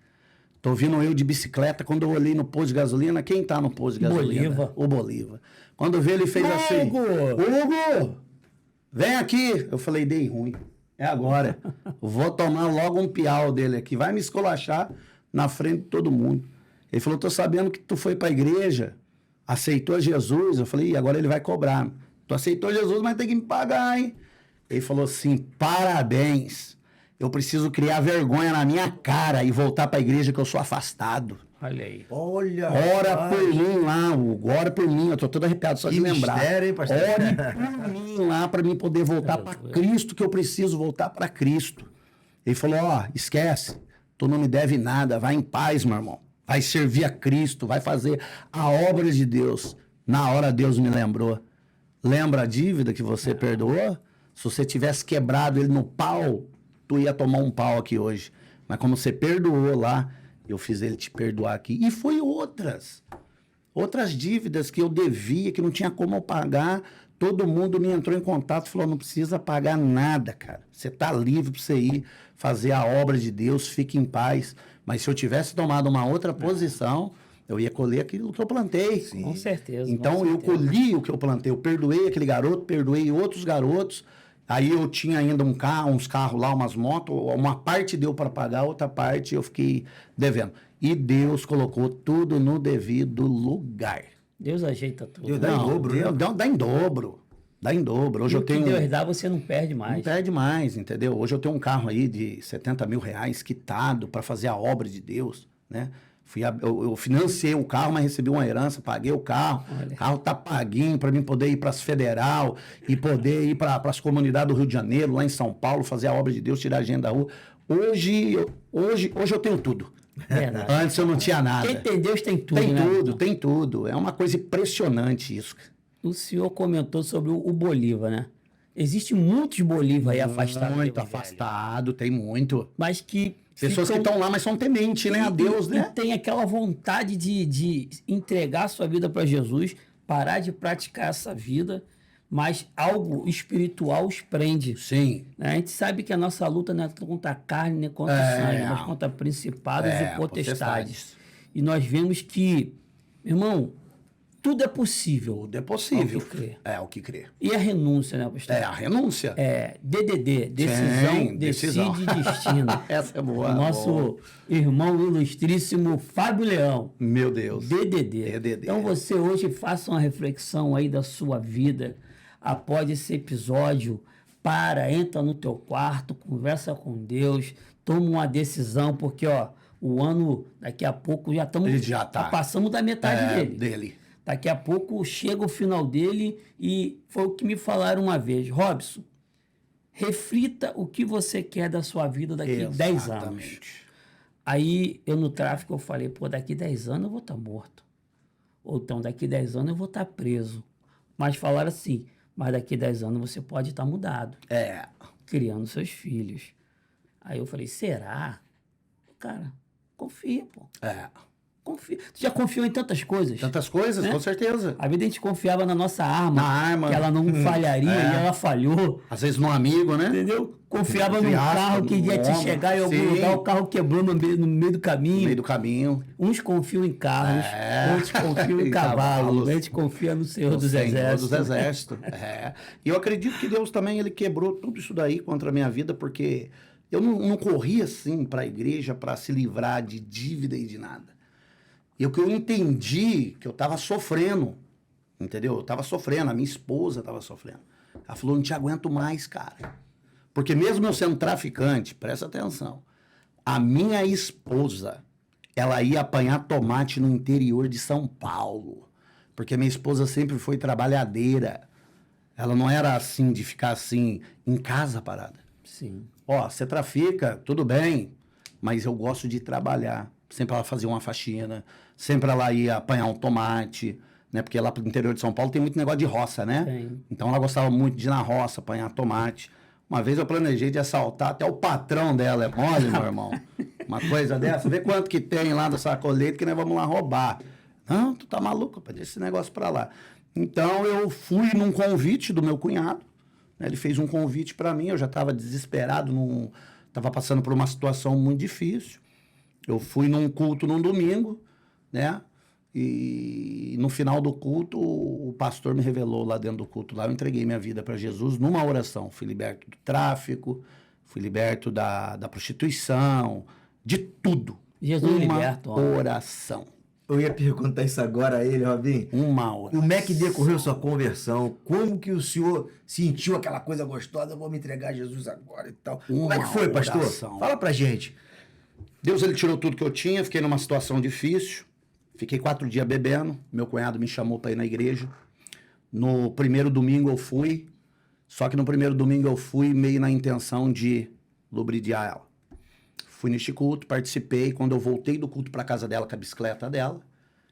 Tô vindo eu de bicicleta, quando eu olhei no posto de gasolina, quem tá no posto de gasolina? Bolívar. O Bolívar. Quando eu vi, ele fez assim, Hugo, vem aqui. Eu falei, dei ruim. É agora. Vou tomar logo um piau dele aqui. Vai me esculachar na frente de todo mundo. Ele falou, tô sabendo que tu foi pra igreja, aceitou Jesus. Eu falei, agora ele vai cobrar. Tu aceitou Jesus, mas tem que me pagar, hein? Ele falou assim, parabéns. Eu preciso criar vergonha na minha cara e voltar pra igreja que eu sou afastado. Olha aí. Olha. Ora por mim lá, Hugo. Ora por mim. Eu tô todo arrepiado só de lembrar. Mistério, hein, pastor? Ore por mim lá pra mim poder voltar pra Cristo, que eu preciso voltar pra Cristo. Ele falou, esquece. Tu não me deve nada. Vai em paz, meu irmão. Vai servir a Cristo. Vai fazer a obra de Deus. Na hora Deus me lembrou. Lembra a dívida que você perdoou? Se você tivesse quebrado ele no pau, tu ia tomar um pau aqui hoje. Mas como você perdoou lá, eu fiz ele te perdoar aqui. E foi outras dívidas que eu devia, que não tinha como eu pagar. Todo mundo me entrou em contato e falou, não precisa pagar nada, cara. Você tá livre para você ir fazer a obra de Deus, fique em paz. Mas se eu tivesse tomado uma outra posição, eu ia colher aquilo que eu plantei. Sim. Com certeza. Então com eu certeza. colhi o que eu plantei. Eu perdoei aquele garoto, perdoei outros garotos. Aí eu tinha ainda uns carros lá, umas motos. Uma parte deu para pagar, outra parte eu fiquei devendo. E Deus colocou tudo no devido lugar. Deus ajeita tudo. Deus dá em dobro, né? Dá em dobro. Dá em dobro. Hoje E eu o que tenho... Deus dá, você não perde mais. Não perde mais, entendeu? Hoje eu tenho um carro aí de 70 mil reais quitado para fazer a obra de Deus, né? Eu financei o carro, mas recebi uma herança, paguei o carro. Olha. O carro tá paguinho para mim poder ir para as federal e poder ir para as comunidades do Rio de Janeiro, lá em São Paulo, fazer a obra de Deus, tirar a gente da rua. Hoje eu tenho tudo. Verdade. Antes eu não tinha nada. Quem tem Deus tem tudo, Tem né? tudo, tem tudo. É uma coisa impressionante isso. O senhor comentou sobre o Bolívar, né? Existem muitos Bolívar aí afastados. do Muito Evangelho, afastado, tem muito. Mas que Pessoas que estão lá, mas são tementes, né? A Deus, né? E tem aquela vontade de entregar sua vida para Jesus, parar de praticar essa vida, mas algo espiritual os prende. Sim. Né? A gente sabe que a nossa luta não é contra a carne, nem contra o sangue, mas contra principados e potestades. E nós vemos que, irmão, tudo é possível. Tudo é possível. Ao que crer. É o que crer. E a renúncia, né, pastor? É a renúncia. DDD, decisão, Sim, decisão. decide destino. Essa é boa. O nosso boa. irmão ilustríssimo Fábio Leão. Meu Deus. DDD. Então você hoje faça uma reflexão aí da sua vida após esse episódio. Entra no teu quarto, conversa com Deus, toma uma decisão, porque o ano daqui a pouco já passamos da metade dele. Daqui a pouco chega o final dele e foi o que me falaram uma vez. Robson, reflita o que você quer da sua vida daqui a 10 anos. Aí eu no tráfico eu falei, daqui 10 anos eu vou estar morto. Ou então daqui 10 anos eu vou estar preso. Mas falaram assim, mas daqui 10 anos você pode estar mudado. Criando seus filhos. Aí eu falei, será? Cara, confia, pô. Confia. Tu já confiou em tantas coisas? Tantas coisas, né? Com certeza. A vida a gente confiava na nossa arma. Na arma. Que ela não falharia e ela falhou. Às vezes num amigo, né? Entendeu? Confiava num carro que ia te chegar em algum lugar, o carro quebrou no meio do caminho. No meio do caminho. Uns confiam em carros, outros confiam em cavalos, outros confiam no Senhor dos Exércitos. E eu acredito que Deus também, ele quebrou tudo isso daí contra a minha vida, porque eu não corri assim para a igreja para se livrar de dívida e de nada. E o que eu entendi, que eu estava sofrendo, entendeu? Eu estava sofrendo, a minha esposa estava sofrendo. Ela falou, não te aguento mais, cara. Porque mesmo eu sendo traficante, presta atenção, a minha esposa, ela ia apanhar tomate no interior de São Paulo. Porque minha esposa sempre foi trabalhadeira. Ela não era assim, de ficar assim, em casa parada. Sim. Você trafica, tudo bem, mas eu gosto de trabalhar. Sempre ela fazia uma faxina, sempre ela ia apanhar um tomate, né? Porque lá pro interior de São Paulo tem muito negócio de roça, né? Tem. Então ela gostava muito de ir na roça, apanhar tomate. Uma vez eu planejei de assaltar até o patrão dela, é mole, meu irmão? Uma coisa dessa, vê quanto que tem lá da sacoleta que nós vamos lá roubar. Não, tu tá maluco, deixa esse negócio pra lá. Então eu fui num convite do meu cunhado, né? Ele fez um convite para mim, eu já estava desesperado, estava passando por uma situação muito difícil. Eu fui num culto num domingo, né? E no final do culto, o pastor me revelou lá dentro do culto, lá eu entreguei minha vida para Jesus numa oração. Fui liberto do tráfico, fui liberto da prostituição, de tudo. Jesus uma liberta, ó. oração. Eu ia perguntar isso agora a ele, Robinho. Uma oração. Como é que decorreu sua conversão? Como que o senhor sentiu aquela coisa gostosa? Eu vou me entregar a Jesus agora e tal. Como é que foi, pastor? oração. Fala pra gente. Deus, ele tirou tudo que eu tinha, fiquei numa situação difícil. Fiquei 4 dias bebendo, meu cunhado me chamou para ir na igreja. No primeiro domingo eu fui, só que no primeiro domingo eu fui meio na intenção de lubridiar ela. Fui neste culto, participei, quando eu voltei do culto para casa dela com a bicicleta dela,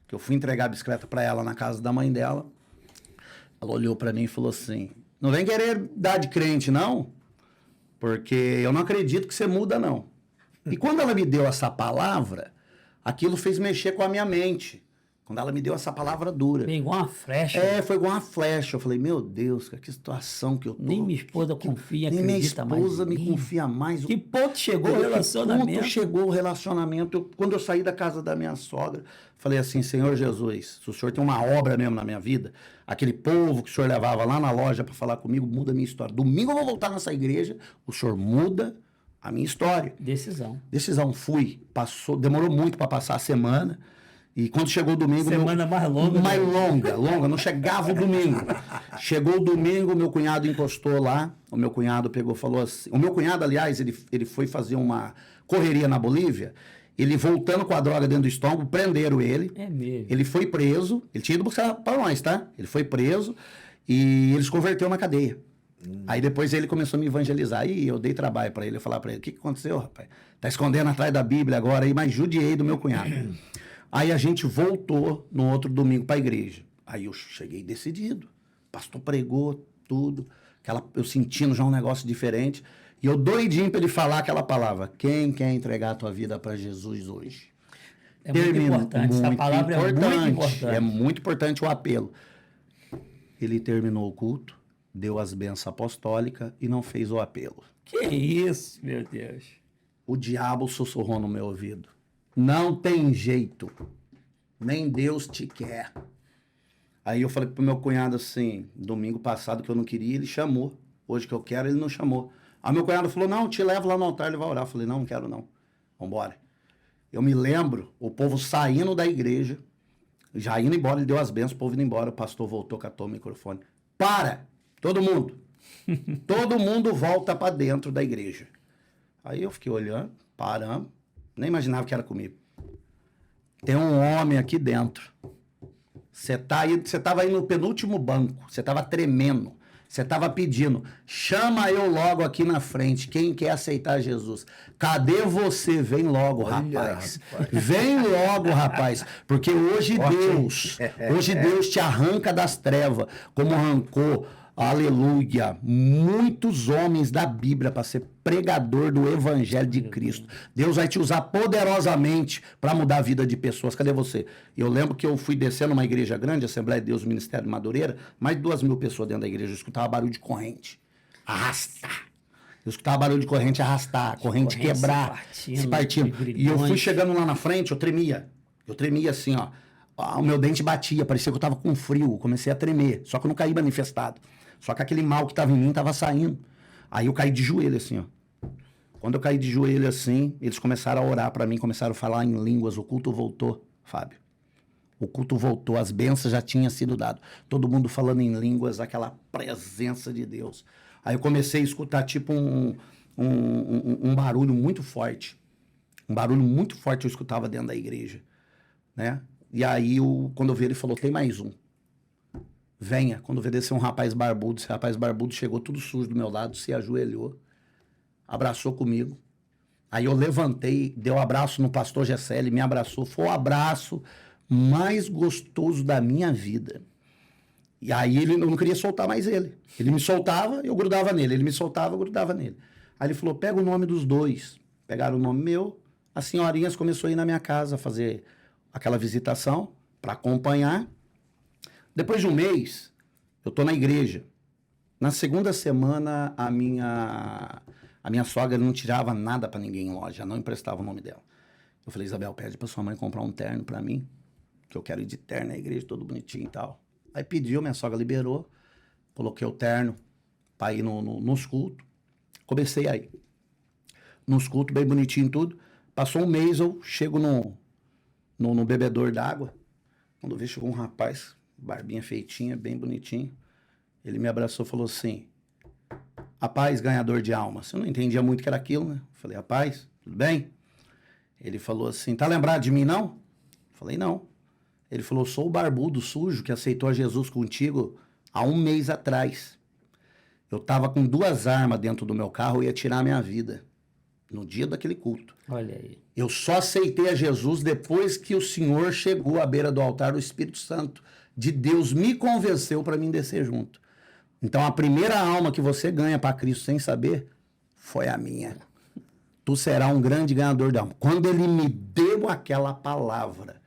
que eu fui entregar a bicicleta para ela na casa da mãe dela, ela olhou para mim e falou assim, não vem querer dar de crente não, porque eu não acredito que você muda não. E quando ela me deu essa palavra, aquilo fez mexer com a minha mente. Quando ela me deu essa palavra dura. Bem, igual uma flecha. Foi igual uma flecha. Eu falei, meu Deus, que situação que eu tô. Nem minha esposa confia, Nem minha acredita mais esposa em me mim. confia mais. Que ponto chegou o Que relacionamento? ponto chegou o relacionamento. Quando eu saí da casa da minha sogra, falei assim, Senhor Jesus, se o Senhor tem uma obra mesmo na minha vida, aquele povo que o Senhor levava lá na loja para falar comigo, muda a minha história. Domingo eu vou voltar nessa igreja, o Senhor muda a minha história. Decisão. Fui, passou, demorou muito para passar a semana. E quando chegou o domingo... Semana mais longa. Mais longa, não chegava o domingo. Chegou o domingo, meu cunhado encostou lá, o meu cunhado pegou, falou assim... O meu cunhado, aliás, ele foi fazer uma correria na Bolívia, ele voltando com a droga dentro do estômago, prenderam ele. É mesmo. Ele foi preso, ele tinha ido buscar para nós, tá? Ele foi preso e eles converteu na cadeia. Aí depois ele começou a me evangelizar. Aí eu dei trabalho para ele, eu falava para ele, o que aconteceu, rapaz? Tá escondendo atrás da Bíblia agora aí, mas judiei do meu cunhado. Aí a gente voltou no outro domingo para a igreja. Aí eu cheguei decidido. O pastor pregou tudo, eu sentindo já um negócio diferente. E eu doidinho para ele falar aquela palavra. Quem quer entregar a tua vida para Jesus hoje? É muito importante. Essa palavra é muito importante. É muito importante o apelo. Ele terminou o culto, deu as bênçãos apostólicas e não fez o apelo. Que isso, meu Deus. O diabo sussurrou no meu ouvido. Não tem jeito. Nem Deus te quer. Aí eu falei pro meu cunhado assim, domingo passado que eu não queria, ele chamou. Hoje que eu quero, ele não chamou. Aí meu cunhado falou, não, te levo lá no altar, ele vai orar. Eu falei, não quero não. Vambora. Eu me lembro, o povo saindo da igreja, já indo embora, ele deu as bênçãos, o povo indo embora, o pastor voltou, catou o microfone. Para! Todo mundo! Todo mundo volta para dentro da igreja. Aí eu fiquei olhando, paramos, nem imaginava que era comigo. Tem um homem aqui dentro. Você estava aí no penúltimo banco, você estava tremendo, você estava pedindo, chama eu logo aqui na frente, quem quer aceitar Jesus? Cadê você? Vem logo, rapaz. Vem logo, rapaz, porque hoje Deus te arranca das trevas, como arrancou, aleluia, muitos homens da Bíblia para ser pregador do Evangelho de Cristo. Deus vai te usar poderosamente para mudar a vida de pessoas. Cadê você? Eu lembro que eu fui descer numa igreja grande, Assembleia de Deus, Ministério de Madureira, mais de 2.000 pessoas dentro da igreja. Eu escutava barulho de corrente. Arrastar. Eu escutava barulho de corrente arrastar, corrente quebrar, se partindo. E eu fui chegando lá na frente, eu tremia. Eu tremia assim, ó. O meu dente batia, parecia que eu tava com frio. Comecei a tremer, só que eu não caí manifestado. Só que aquele mal que tava em mim tava saindo. Aí eu caí de joelho assim, ó. Quando eu caí de joelho assim, eles começaram a orar para mim, começaram a falar em línguas. O culto voltou, Fábio. O culto voltou, as bênçãos já tinham sido dadas. Todo mundo falando em línguas, aquela presença de Deus. Aí eu comecei a escutar tipo um barulho muito forte. Um barulho muito forte eu escutava dentro da igreja, né? E aí, quando eu vi, ele falou, tem mais um. Venha. Quando eu vi descer um rapaz barbudo, esse rapaz barbudo chegou tudo sujo do meu lado, se ajoelhou, abraçou comigo. Aí eu levantei, deu um abraço no pastor Gessé, ele me abraçou. Foi o abraço mais gostoso da minha vida. E aí eu não queria soltar mais ele. Ele me soltava, eu grudava nele. Ele me soltava, eu grudava nele. Aí ele falou, pega o nome dos dois. Pegaram o nome meu, as senhorinhas começaram a ir na minha casa fazer aquela visitação para acompanhar. Depois de um mês, eu tô na igreja. Na segunda semana, a minha sogra não tirava nada para ninguém em loja, não emprestava o nome dela. Eu falei, Isabel, pede para sua mãe comprar um terno para mim, que eu quero ir de terno na igreja, todo bonitinho e tal. Aí pediu, minha sogra liberou, coloquei o terno para ir nos cultos. Comecei aí. Nos cultos, bem bonitinho tudo. Passou um mês, eu chego no bebedor d'água. Quando eu vi, chegou um rapaz, barbinha feitinha, bem bonitinho. Ele me abraçou e falou assim, rapaz, ganhador de almas. Eu não entendia muito o que era aquilo, né? Eu falei, rapaz, tudo bem? Ele falou assim, tá lembrado de mim, não? Eu falei, não. Ele falou, sou o barbudo sujo que aceitou a Jesus contigo há um mês atrás. Eu tava com 2 armas dentro do meu carro e ia tirar a minha vida. No dia daquele culto. Olha aí. Eu só aceitei a Jesus depois que o Senhor chegou à beira do altar, o Espírito Santo de Deus me convenceu para mim descer junto. Então a primeira alma que você ganha para Cristo sem saber foi a minha. Tu será um grande ganhador de alma. Quando ele me deu aquela palavra,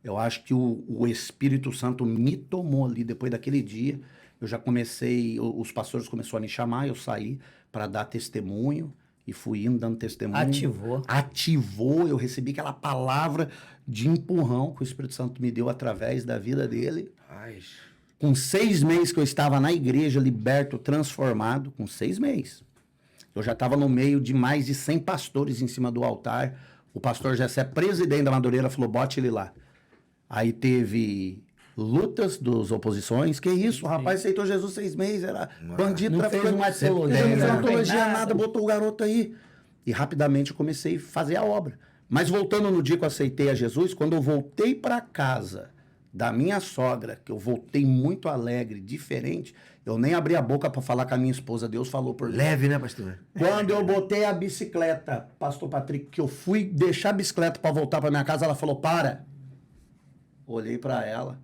eu acho que o Espírito Santo me tomou ali depois daquele dia. Eu já comecei, os pastores começaram a me chamar, eu saí para dar testemunho. E fui indo dando testemunho. Ativou, eu recebi aquela palavra de empurrão que o Espírito Santo me deu através da vida dele. Ai. Com 6 meses que eu estava na igreja, liberto, transformado, com 6 meses. Eu já estava no meio de mais de 100 pastores em cima do altar. O pastor Jessé, presidente da Madureira, falou, bote ele lá. Aí teve lutas dos oposições. Que isso, o rapaz aceitou Jesus 6 meses, era bandido, não fez uma teologia, não fez uma não teologia, fez nada, botou o garoto aí. E rapidamente eu comecei a fazer a obra. Mas voltando no dia que eu aceitei a Jesus, quando eu voltei para casa da minha sogra, que eu voltei muito alegre, diferente, eu nem abri a boca para falar com a minha esposa, Deus falou por mim. Leve, né, pastor? Quando eu botei a bicicleta, pastor Patrick, que eu fui deixar a bicicleta para voltar para minha casa, ela falou, para. Olhei para ela.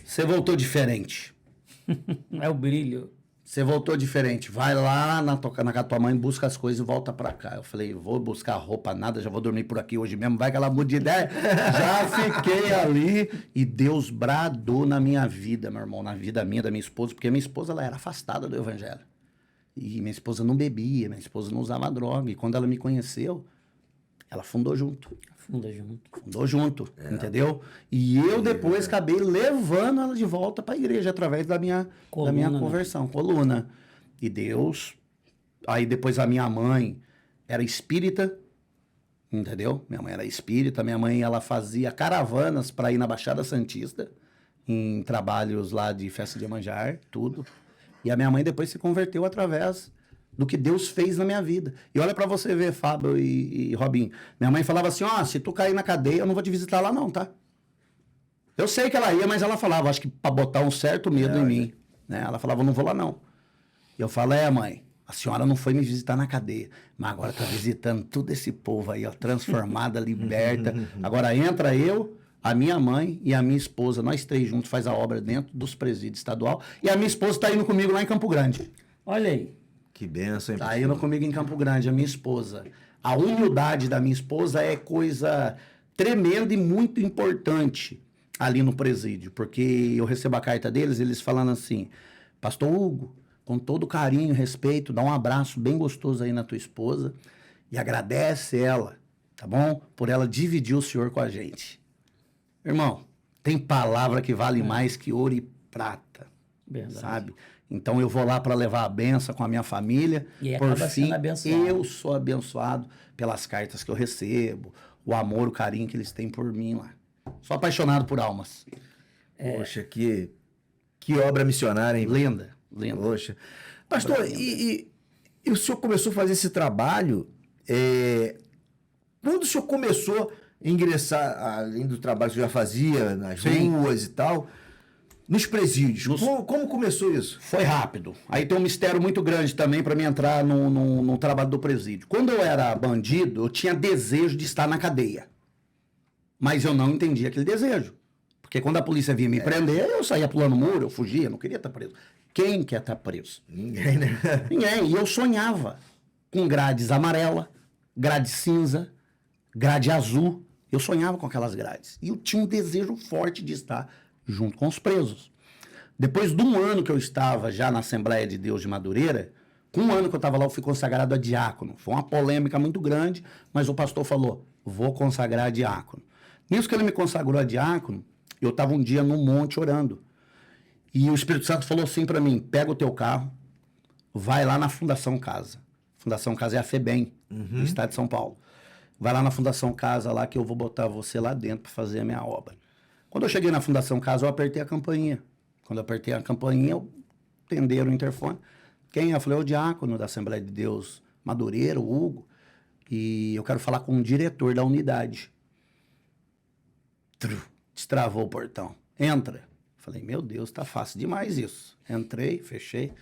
Você voltou diferente. É o brilho. Você voltou diferente. Vai lá na casa da tua mãe, busca as coisas e volta pra cá. Eu falei, vou buscar roupa, nada, já vou dormir por aqui hoje mesmo. Vai que ela muda de ideia. Já fiquei ali e Deus bradou na minha vida, meu irmão, na vida minha, da minha esposa, porque minha esposa, ela era afastada do evangelho. E minha esposa não bebia, minha esposa não usava droga. E quando ela me conheceu, ela fundou junto. Fundou junto, entendeu? E eu depois acabei levando ela de volta para a igreja através da minha conversão, coluna. E Deus... Aí depois a minha mãe era espírita, entendeu? Minha mãe era espírita, minha mãe ela fazia caravanas para ir na Baixada Santista, em trabalhos lá de festa de Iemanjá, tudo. E a minha mãe depois se converteu através do que Deus fez na minha vida. E olha pra você ver, Fábio e Robinho. Minha mãe falava assim, se tu cair na cadeia, eu não vou te visitar lá não, tá? Eu sei que ela ia, mas ela falava, acho que pra botar um certo medo em mim. Né? Ela falava, eu não vou lá não. E eu falo, mãe, a senhora não foi me visitar na cadeia, mas agora tá visitando todo esse povo aí, ó, transformada, liberta. Agora entra eu, a minha mãe e a minha esposa, nós 3 juntos faz a obra dentro dos presídios estadual, e a minha esposa tá indo comigo lá em Campo Grande. Olha aí. Que benção, hein? Tá indo comigo em Campo Grande, a minha esposa. A humildade da minha esposa é coisa tremenda e muito importante ali no presídio, porque eu recebo a carta deles, eles falando assim, pastor Hugo, com todo carinho e respeito, dá um abraço bem gostoso aí na tua esposa e agradece ela, tá bom? Por ela dividir o Senhor com a gente. Irmão, tem palavra que vale mais que ouro e prata, Verdade. sabe? Então eu vou lá para levar a benção com a minha família. E por acaba fim, sendo abençoado. eu sou abençoado pelas cartas que eu recebo, o amor, o carinho que eles têm por mim lá. Sou apaixonado por almas. Poxa, que obra missionária, hein? Linda. Poxa. Pastor, e o senhor começou a fazer esse trabalho, quando o senhor começou a ingressar, além do trabalho que o senhor já fazia, nas ruas e tal, nos presídios, como começou isso? Foi rápido. Aí tem um mistério muito grande também para mim entrar no trabalho do presídio. Quando eu era bandido, eu tinha desejo de estar na cadeia. Mas eu não entendia aquele desejo. Porque quando a polícia vinha me prender, eu saía pulando muro, eu fugia, não queria estar preso. Quem quer estar preso? Ninguém, né? Ninguém. E eu sonhava com grades amarela, grade cinza, grade azul. Eu sonhava com aquelas grades. E eu tinha um desejo forte de estar junto com os presos. Depois de um ano que eu estava já na Assembleia de Deus de Madureira, com um ano que eu estava lá, eu fui consagrado a diácono. Foi uma polêmica muito grande, mas o pastor falou, vou consagrar a diácono. Nisso que ele me consagrou a diácono, eu estava um dia no monte orando. E o Espírito Santo falou assim para mim, pega o teu carro, vai lá na Fundação Casa. Fundação Casa é a FEBEM, do estado de São Paulo. Vai lá na Fundação Casa lá que eu vou botar você lá dentro para fazer a minha obra. Quando eu cheguei na Fundação Casa, eu apertei a campainha. Quando eu apertei a campainha, eu atenderam o interfone. Quem é? Eu falei, é o diácono da Assembleia de Deus Madureira, o Hugo, e eu quero falar com o diretor da unidade. Destravou o portão. Entra. Falei, meu Deus, tá fácil demais isso. Entrei, fechei.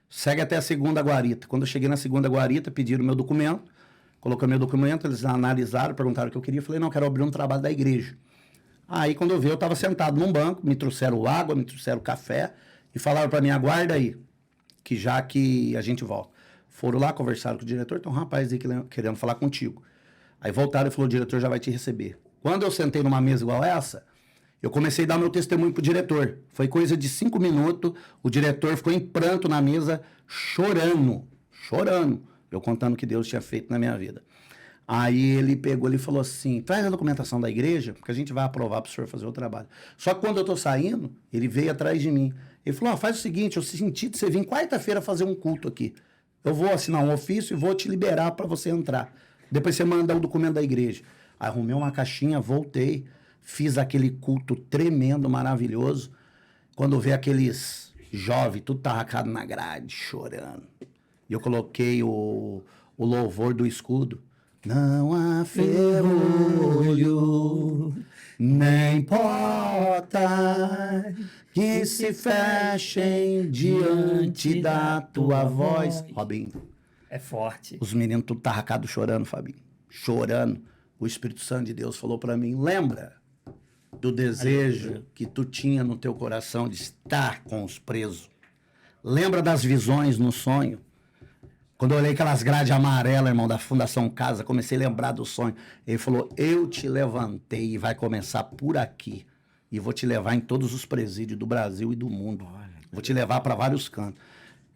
Segue até a segunda guarita. Quando eu cheguei na segunda guarita, pediram meu documento. Coloquei meu documento, eles analisaram, perguntaram o que eu queria. Falei, não, quero abrir um trabalho da igreja. Aí, quando eu vi, eu estava sentado num banco, me trouxeram água, me trouxeram café e falaram para mim, aguarda aí, que já que a gente volta. Foram lá, conversaram com o diretor, tem um rapaz aí querendo falar contigo. Aí voltaram e falou, o diretor já vai te receber. Quando eu sentei numa mesa igual essa, eu comecei a dar meu testemunho pro diretor. Foi coisa de 5 minutos, o diretor ficou em pranto na mesa, chorando. Eu contando o que Deus tinha feito na minha vida. Aí ele pegou e falou assim, traz a documentação da igreja, porque a gente vai aprovar para o senhor fazer o trabalho. Só que quando eu estou saindo, ele veio atrás de mim. Ele falou, faz o seguinte, eu senti de você vir quarta-feira fazer um culto aqui. Eu vou assinar um ofício e vou te liberar para você entrar. Depois você manda o documento da igreja. Aí arrumei uma caixinha, voltei, fiz aquele culto tremendo, maravilhoso. Quando eu vi aqueles jovens, tudo tarracado na grade, chorando. E eu coloquei o louvor do escudo. Não há ferrolho, nem porta que se fechem diante da tua voz. Robinho. É forte. Os meninos tudo tarracados chorando, Fabinho. Chorando. O Espírito Santo de Deus falou para mim, lembra do desejo que tu tinha no teu coração de estar com os presos? Lembra das visões no sonho? Quando eu olhei aquelas grades amarelas, irmão, da Fundação Casa, comecei a lembrar do sonho. Ele falou, eu te levantei e vai começar por aqui. E vou te levar em todos os presídios do Brasil e do mundo. Vou te levar para vários cantos.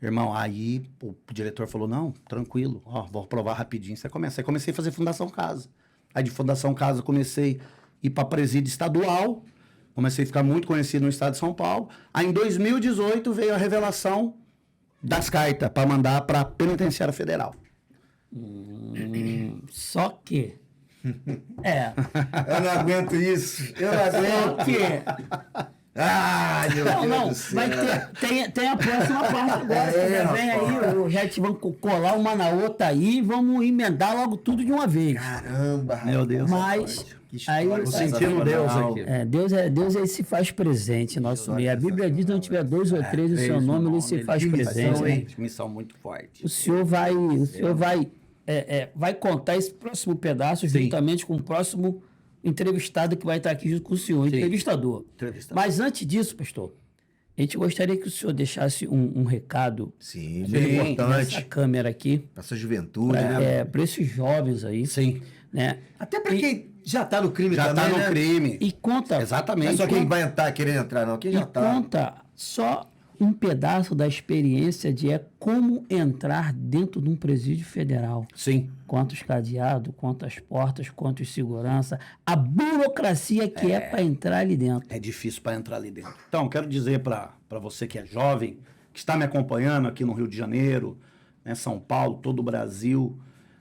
Irmão, aí o diretor falou, não, tranquilo, ó, vou aprovar rapidinho. Você começa. Aí comecei a fazer Fundação Casa. Aí de Fundação Casa comecei a ir para presídio estadual. Comecei a ficar muito conhecido no estado de São Paulo. Aí em 2018 veio a revelação das cartas para mandar para a Penitenciária Federal. Só que... Eu não aguento isso. Eu não aguento. Só que... Ai, meu Deus Não, do céu. vai tem a próxima parte agora. Vem aí, já te vamos colar uma na outra aí e vamos emendar logo tudo de uma vez. Caramba, Meu Deus. Mas aí Tô sentindo Deus aqui. Deus ele se faz presente em nosso meio. A Bíblia diz: não tiver 2 ou 3 no seu nome, ele se faz presente. Né? Missão muito forte. O senhor vai contar esse próximo pedaço juntamente com o próximo entrevistado que vai estar aqui junto com o senhor, entrevistador. Mas antes disso, pastor, a gente gostaria que o senhor deixasse um recado Sim, bem bem importante importante. nessa câmera aqui, Pra essa juventude, né? para esses jovens aí. Sim. Né? Até pra quem já tá no crime Já também, tá no né? crime. E conta. Não Exatamente. é só quem vai entrar querendo entrar, não. Quem E já tá. conta só um pedaço da experiência de como entrar dentro de um presídio federal. Sim. Quantos cadeados, quantas portas, quantos segurança, a burocracia que é para entrar ali dentro. É difícil para entrar ali dentro. Então, quero dizer para você que é jovem, que está me acompanhando aqui no Rio de Janeiro, né, São Paulo, todo o Brasil,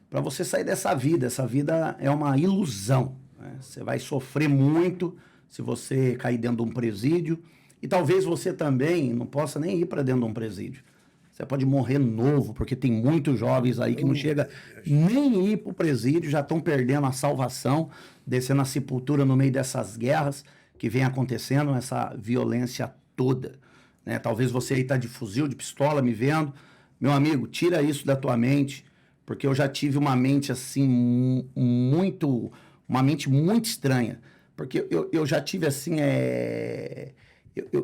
para você sair dessa vida. Essa vida é uma ilusão. Né? Você vai sofrer muito se você cair dentro de um presídio. E talvez você também não possa nem ir para dentro de um presídio. Você pode morrer novo, porque tem muitos jovens aí que não chega nem ir para o presídio, já estão perdendo a salvação, descendo a sepultura no meio dessas guerras que vem acontecendo, essa violência toda. Né? Talvez você aí está de fuzil, de pistola, me vendo. Meu amigo, tira isso da tua mente, porque eu já tive uma mente assim, uma mente muito estranha. Porque eu já tive assim,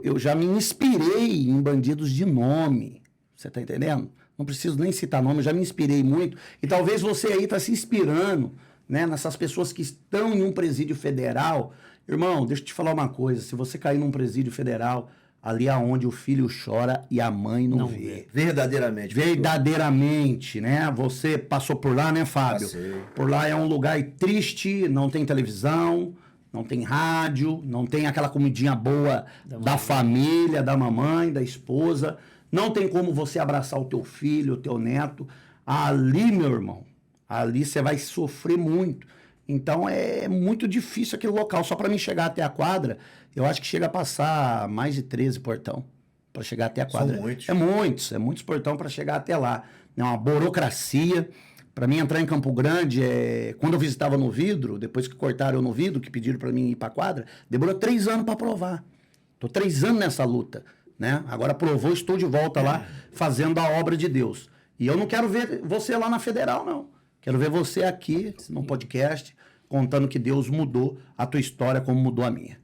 eu já me inspirei em bandidos de nome. Você tá entendendo? Não preciso nem citar nome, eu já me inspirei muito. E talvez você aí tá se inspirando, né, nessas pessoas que estão em um presídio federal. Irmão, deixa eu te falar uma coisa. Se você cair num presídio federal, ali aonde o filho chora e a mãe não vê. vê. Verdadeiramente. Verdadeiramente, né? Você passou por lá, né, Fábio? Passei. Por lá é um lugar triste, não tem televisão, não tem rádio, não tem aquela comidinha boa da família, da mamãe, da esposa. Não tem como você abraçar o teu filho, o teu neto. Ali, meu irmão, ali você vai sofrer muito. Então é muito difícil aquele local. Só para mim chegar até a quadra, eu acho que chega a passar mais de 13 portão para chegar até a quadra. São muitos. É muitos portão para chegar até lá. É uma burocracia. Para mim entrar em Campo Grande, quando eu visitava no vidro, depois que cortaram eu no vidro, que pediram para mim ir para a quadra, demorou 3 anos para aprovar. Tô 3 anos nessa luta, né? Agora aprovou, estou de volta lá fazendo a obra de Deus. E eu não quero ver você lá na Federal, não. Quero ver você aqui no podcast contando que Deus mudou a tua história como mudou a minha.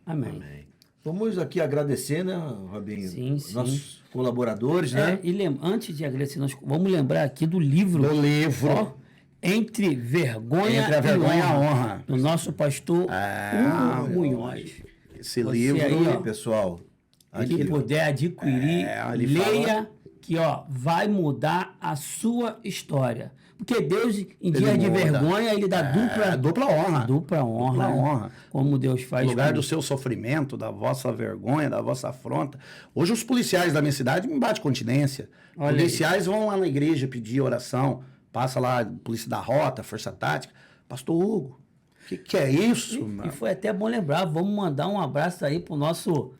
Amém. Vamos aqui agradecer, né, Robinho? Sim. Nossos colaboradores, né? E antes de agradecer, nós vamos lembrar aqui do livro. Do livro. Ó, Entre Vergonha Entre a Vergonha e a Honra. Do nosso pastor Hugo Munhoz. Esse Você livro, aí, ó, Pessoal. que puder adquirir, ele leia, que ó, vai mudar a sua história. Porque Deus, em dias de muda. vergonha, ele dá dupla honra. dupla honra. Dupla né? honra. Como Deus faz. No lugar com- do seu sofrimento, da vossa vergonha, da vossa afronta. Hoje os policiais da minha cidade me batem continência. Olha Policiais vão lá na igreja pedir oração. Passa lá, polícia da rota, força tática. Pastor Hugo, o que é isso? E foi até bom lembrar, vamos mandar um abraço aí pro nosso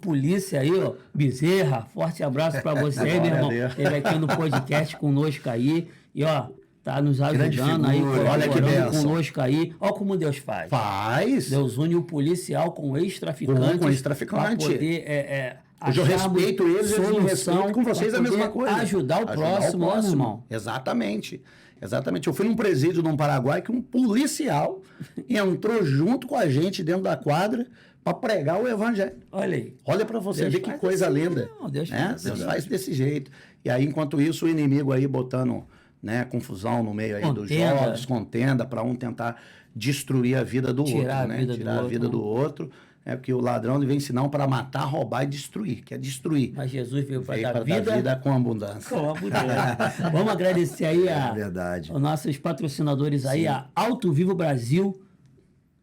polícia aí, ó, Bezerra. Forte abraço para você, meu Glória a irmão. Deus. Ele aqui no podcast conosco aí. E ó, tá nos Grande ajudando aí, figura, olha que colaborando bênção. conosco aí. Ó como Deus faz. Faz. Deus une o policial com o ex-traficante. Com o ex-traficante. Pra poder, Hoje eu acharmos respeito eles, eles me solução respeitam com vocês pra a mesma poder coisa. Ajudar o próximo, né, meu irmão? Exatamente. Exatamente. Eu fui num presídio no Paraguai que um policial entrou junto com a gente dentro da quadra para pregar o evangelho. Olha aí. Olha para você Deus ver que faz coisa assim, linda. não, Deus né? faz Deus assim. faz desse jeito. E aí, enquanto isso, o inimigo aí botando, né, confusão no meio aí dos Contenda. jovens, contenda, para um tentar destruir a vida do Tirar outro, a né? vida do Tirar a outro, vida né? do outro. É porque o ladrão ele vem ensinar para matar, roubar e destruir. Quer destruir. Mas Jesus veio para Veio dar para vida. dar vida com abundância. Com abundância. Vamos agradecer aí É verdade. os nossos patrocinadores aí, a Alto Vivo Brasil,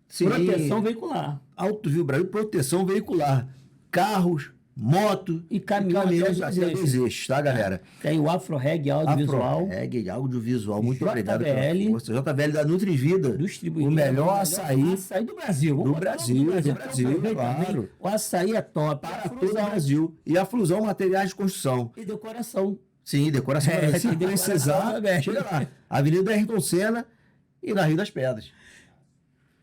Sim. Proteção Veicular. Alto Vivo Brasil, proteção veicular. Carros, moto E caminhões a a dois eixos, tá, galera? Tem o Afro-Reg Audiovisual, Afro audiovisual. Muito obrigado pela JBL. força. JBL da Nutrivida. distribuidor. O melhor açaí Açaí do Brasil. do Vamos botar Brasil, logo do Brasil, Aproveita claro. também. O açaí é top. para todo o Brasil. E a Flusão Materiais de Construção. E decoração. Sim, decoração. É, Se tem precisar, decoração também. chega lá. Avenida Ayrton Senna e na Rio das Pedras.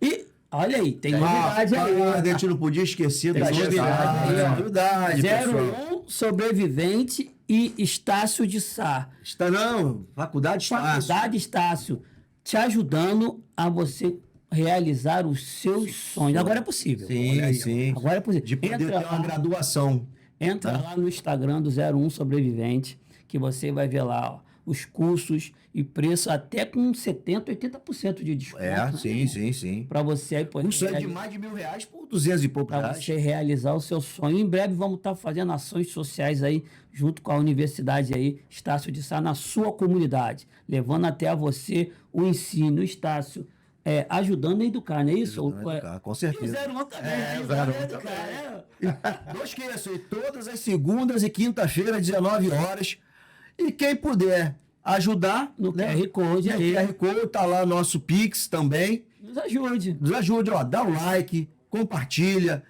E olha aí, tem novidade aí. A gente não podia esquecer Tem da novidade aí, ó. novidade, pessoal. 01 Sobrevivente e Estácio de Sá. Está não, Faculdade Estácio. Faculdade Estácio, te ajudando a você realizar os seus sonhos. Agora é possível. Sim, Olha aí, ó. sim. Agora é possível. De poder ter uma graduação. Entra lá no Instagram do 01 Sobrevivente, que você vai ver lá ó, os cursos e preço até com 70%, 80% de desconto. É, sim, sim. Para você aí poder Um sonho de mais de R$1.000 por 200 e pouco para reais. você realizar o seu sonho. Em breve vamos estar fazendo ações sociais aí, junto com a universidade aí, Estácio de Sá, na sua comunidade, levando até a você o ensino, Estácio, ajudando a educar, não é isso? Ajudando a educar, com certeza. E o 01 também, É, ajudando o 01 a educar, né? Não esqueçam, todas as segundas e quinta-feira, 19 horas. E quem puder ajudar, No né? QR Code No aí. QR Code, tá lá nosso Pix também. Nos ajude. Nos ajude, ó, dá o like, compartilha,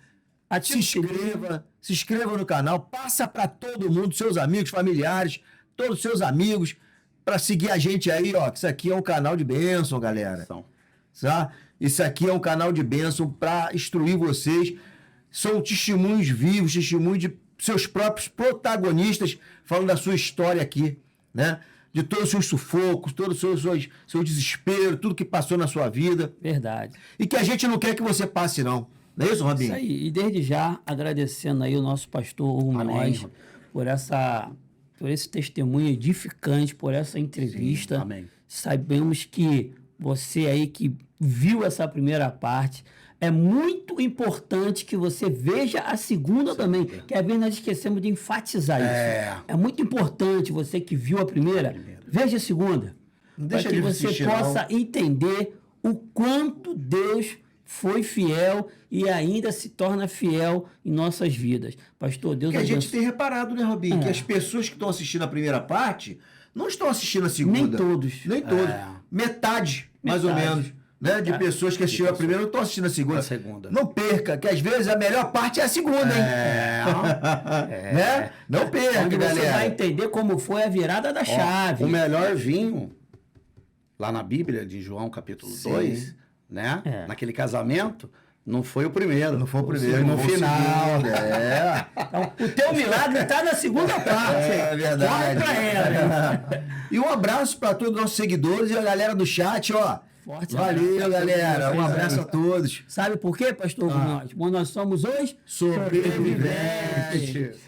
Ativa se o sininho. inscreva no canal, passa para todo mundo, seus amigos, familiares, todos os seus amigos, para seguir a gente aí, ó, que isso aqui é um canal de bênção, galera. Tá? Isso aqui é um canal de bênção para instruir vocês. São testemunhos vivos, testemunhos de seus próprios protagonistas, falando da sua história aqui, né? De todos os seus sufocos, todo o seu desespero, tudo que passou na sua vida. Verdade. E que a gente não quer que você passe, não. Não é isso, Robinho? Isso aí. E desde já, agradecendo aí o nosso pastor Hugo Amém. Munhoz por esse testemunho edificante, por essa entrevista. Sim, amém. Sabemos que você aí que viu essa primeira parte, é muito importante que você veja a segunda também, que às vezes nós esquecemos de enfatizar isso. É muito importante você que viu a primeira, veja a segunda. Não Para deixa que de você assistir, possa entender o quanto Deus foi fiel e ainda se torna fiel em nossas vidas. Pastor, Deus Porque a gente abençoe. tem reparado, né, Robinho, que as pessoas que estão assistindo a primeira parte não estão assistindo a segunda. Nem todos. Nem todos. Metade, mais ou Metade. menos. Né, de pessoas que assistiram a primeira não estão assistindo a segunda. A segunda. Não perca, que às vezes a melhor parte é a segunda, hein? Né? Não perca, Onde você vai galera. entender como foi a virada da chave. O melhor vinho, lá na Bíblia, de João capítulo Sim. 2, né? É. Naquele casamento, não foi o primeiro. Não foi o Foi primeiro, no foi o final. segundo, É. Então, o teu milagre está na segunda parte. É verdade. Corre pra ela. E um abraço para todos os nossos seguidores e a galera do chat, ó. Forte Valeu, abraço. galera. Um abraço a todos. Sabe por quê, pastor? Nós somos os Sobreviventes.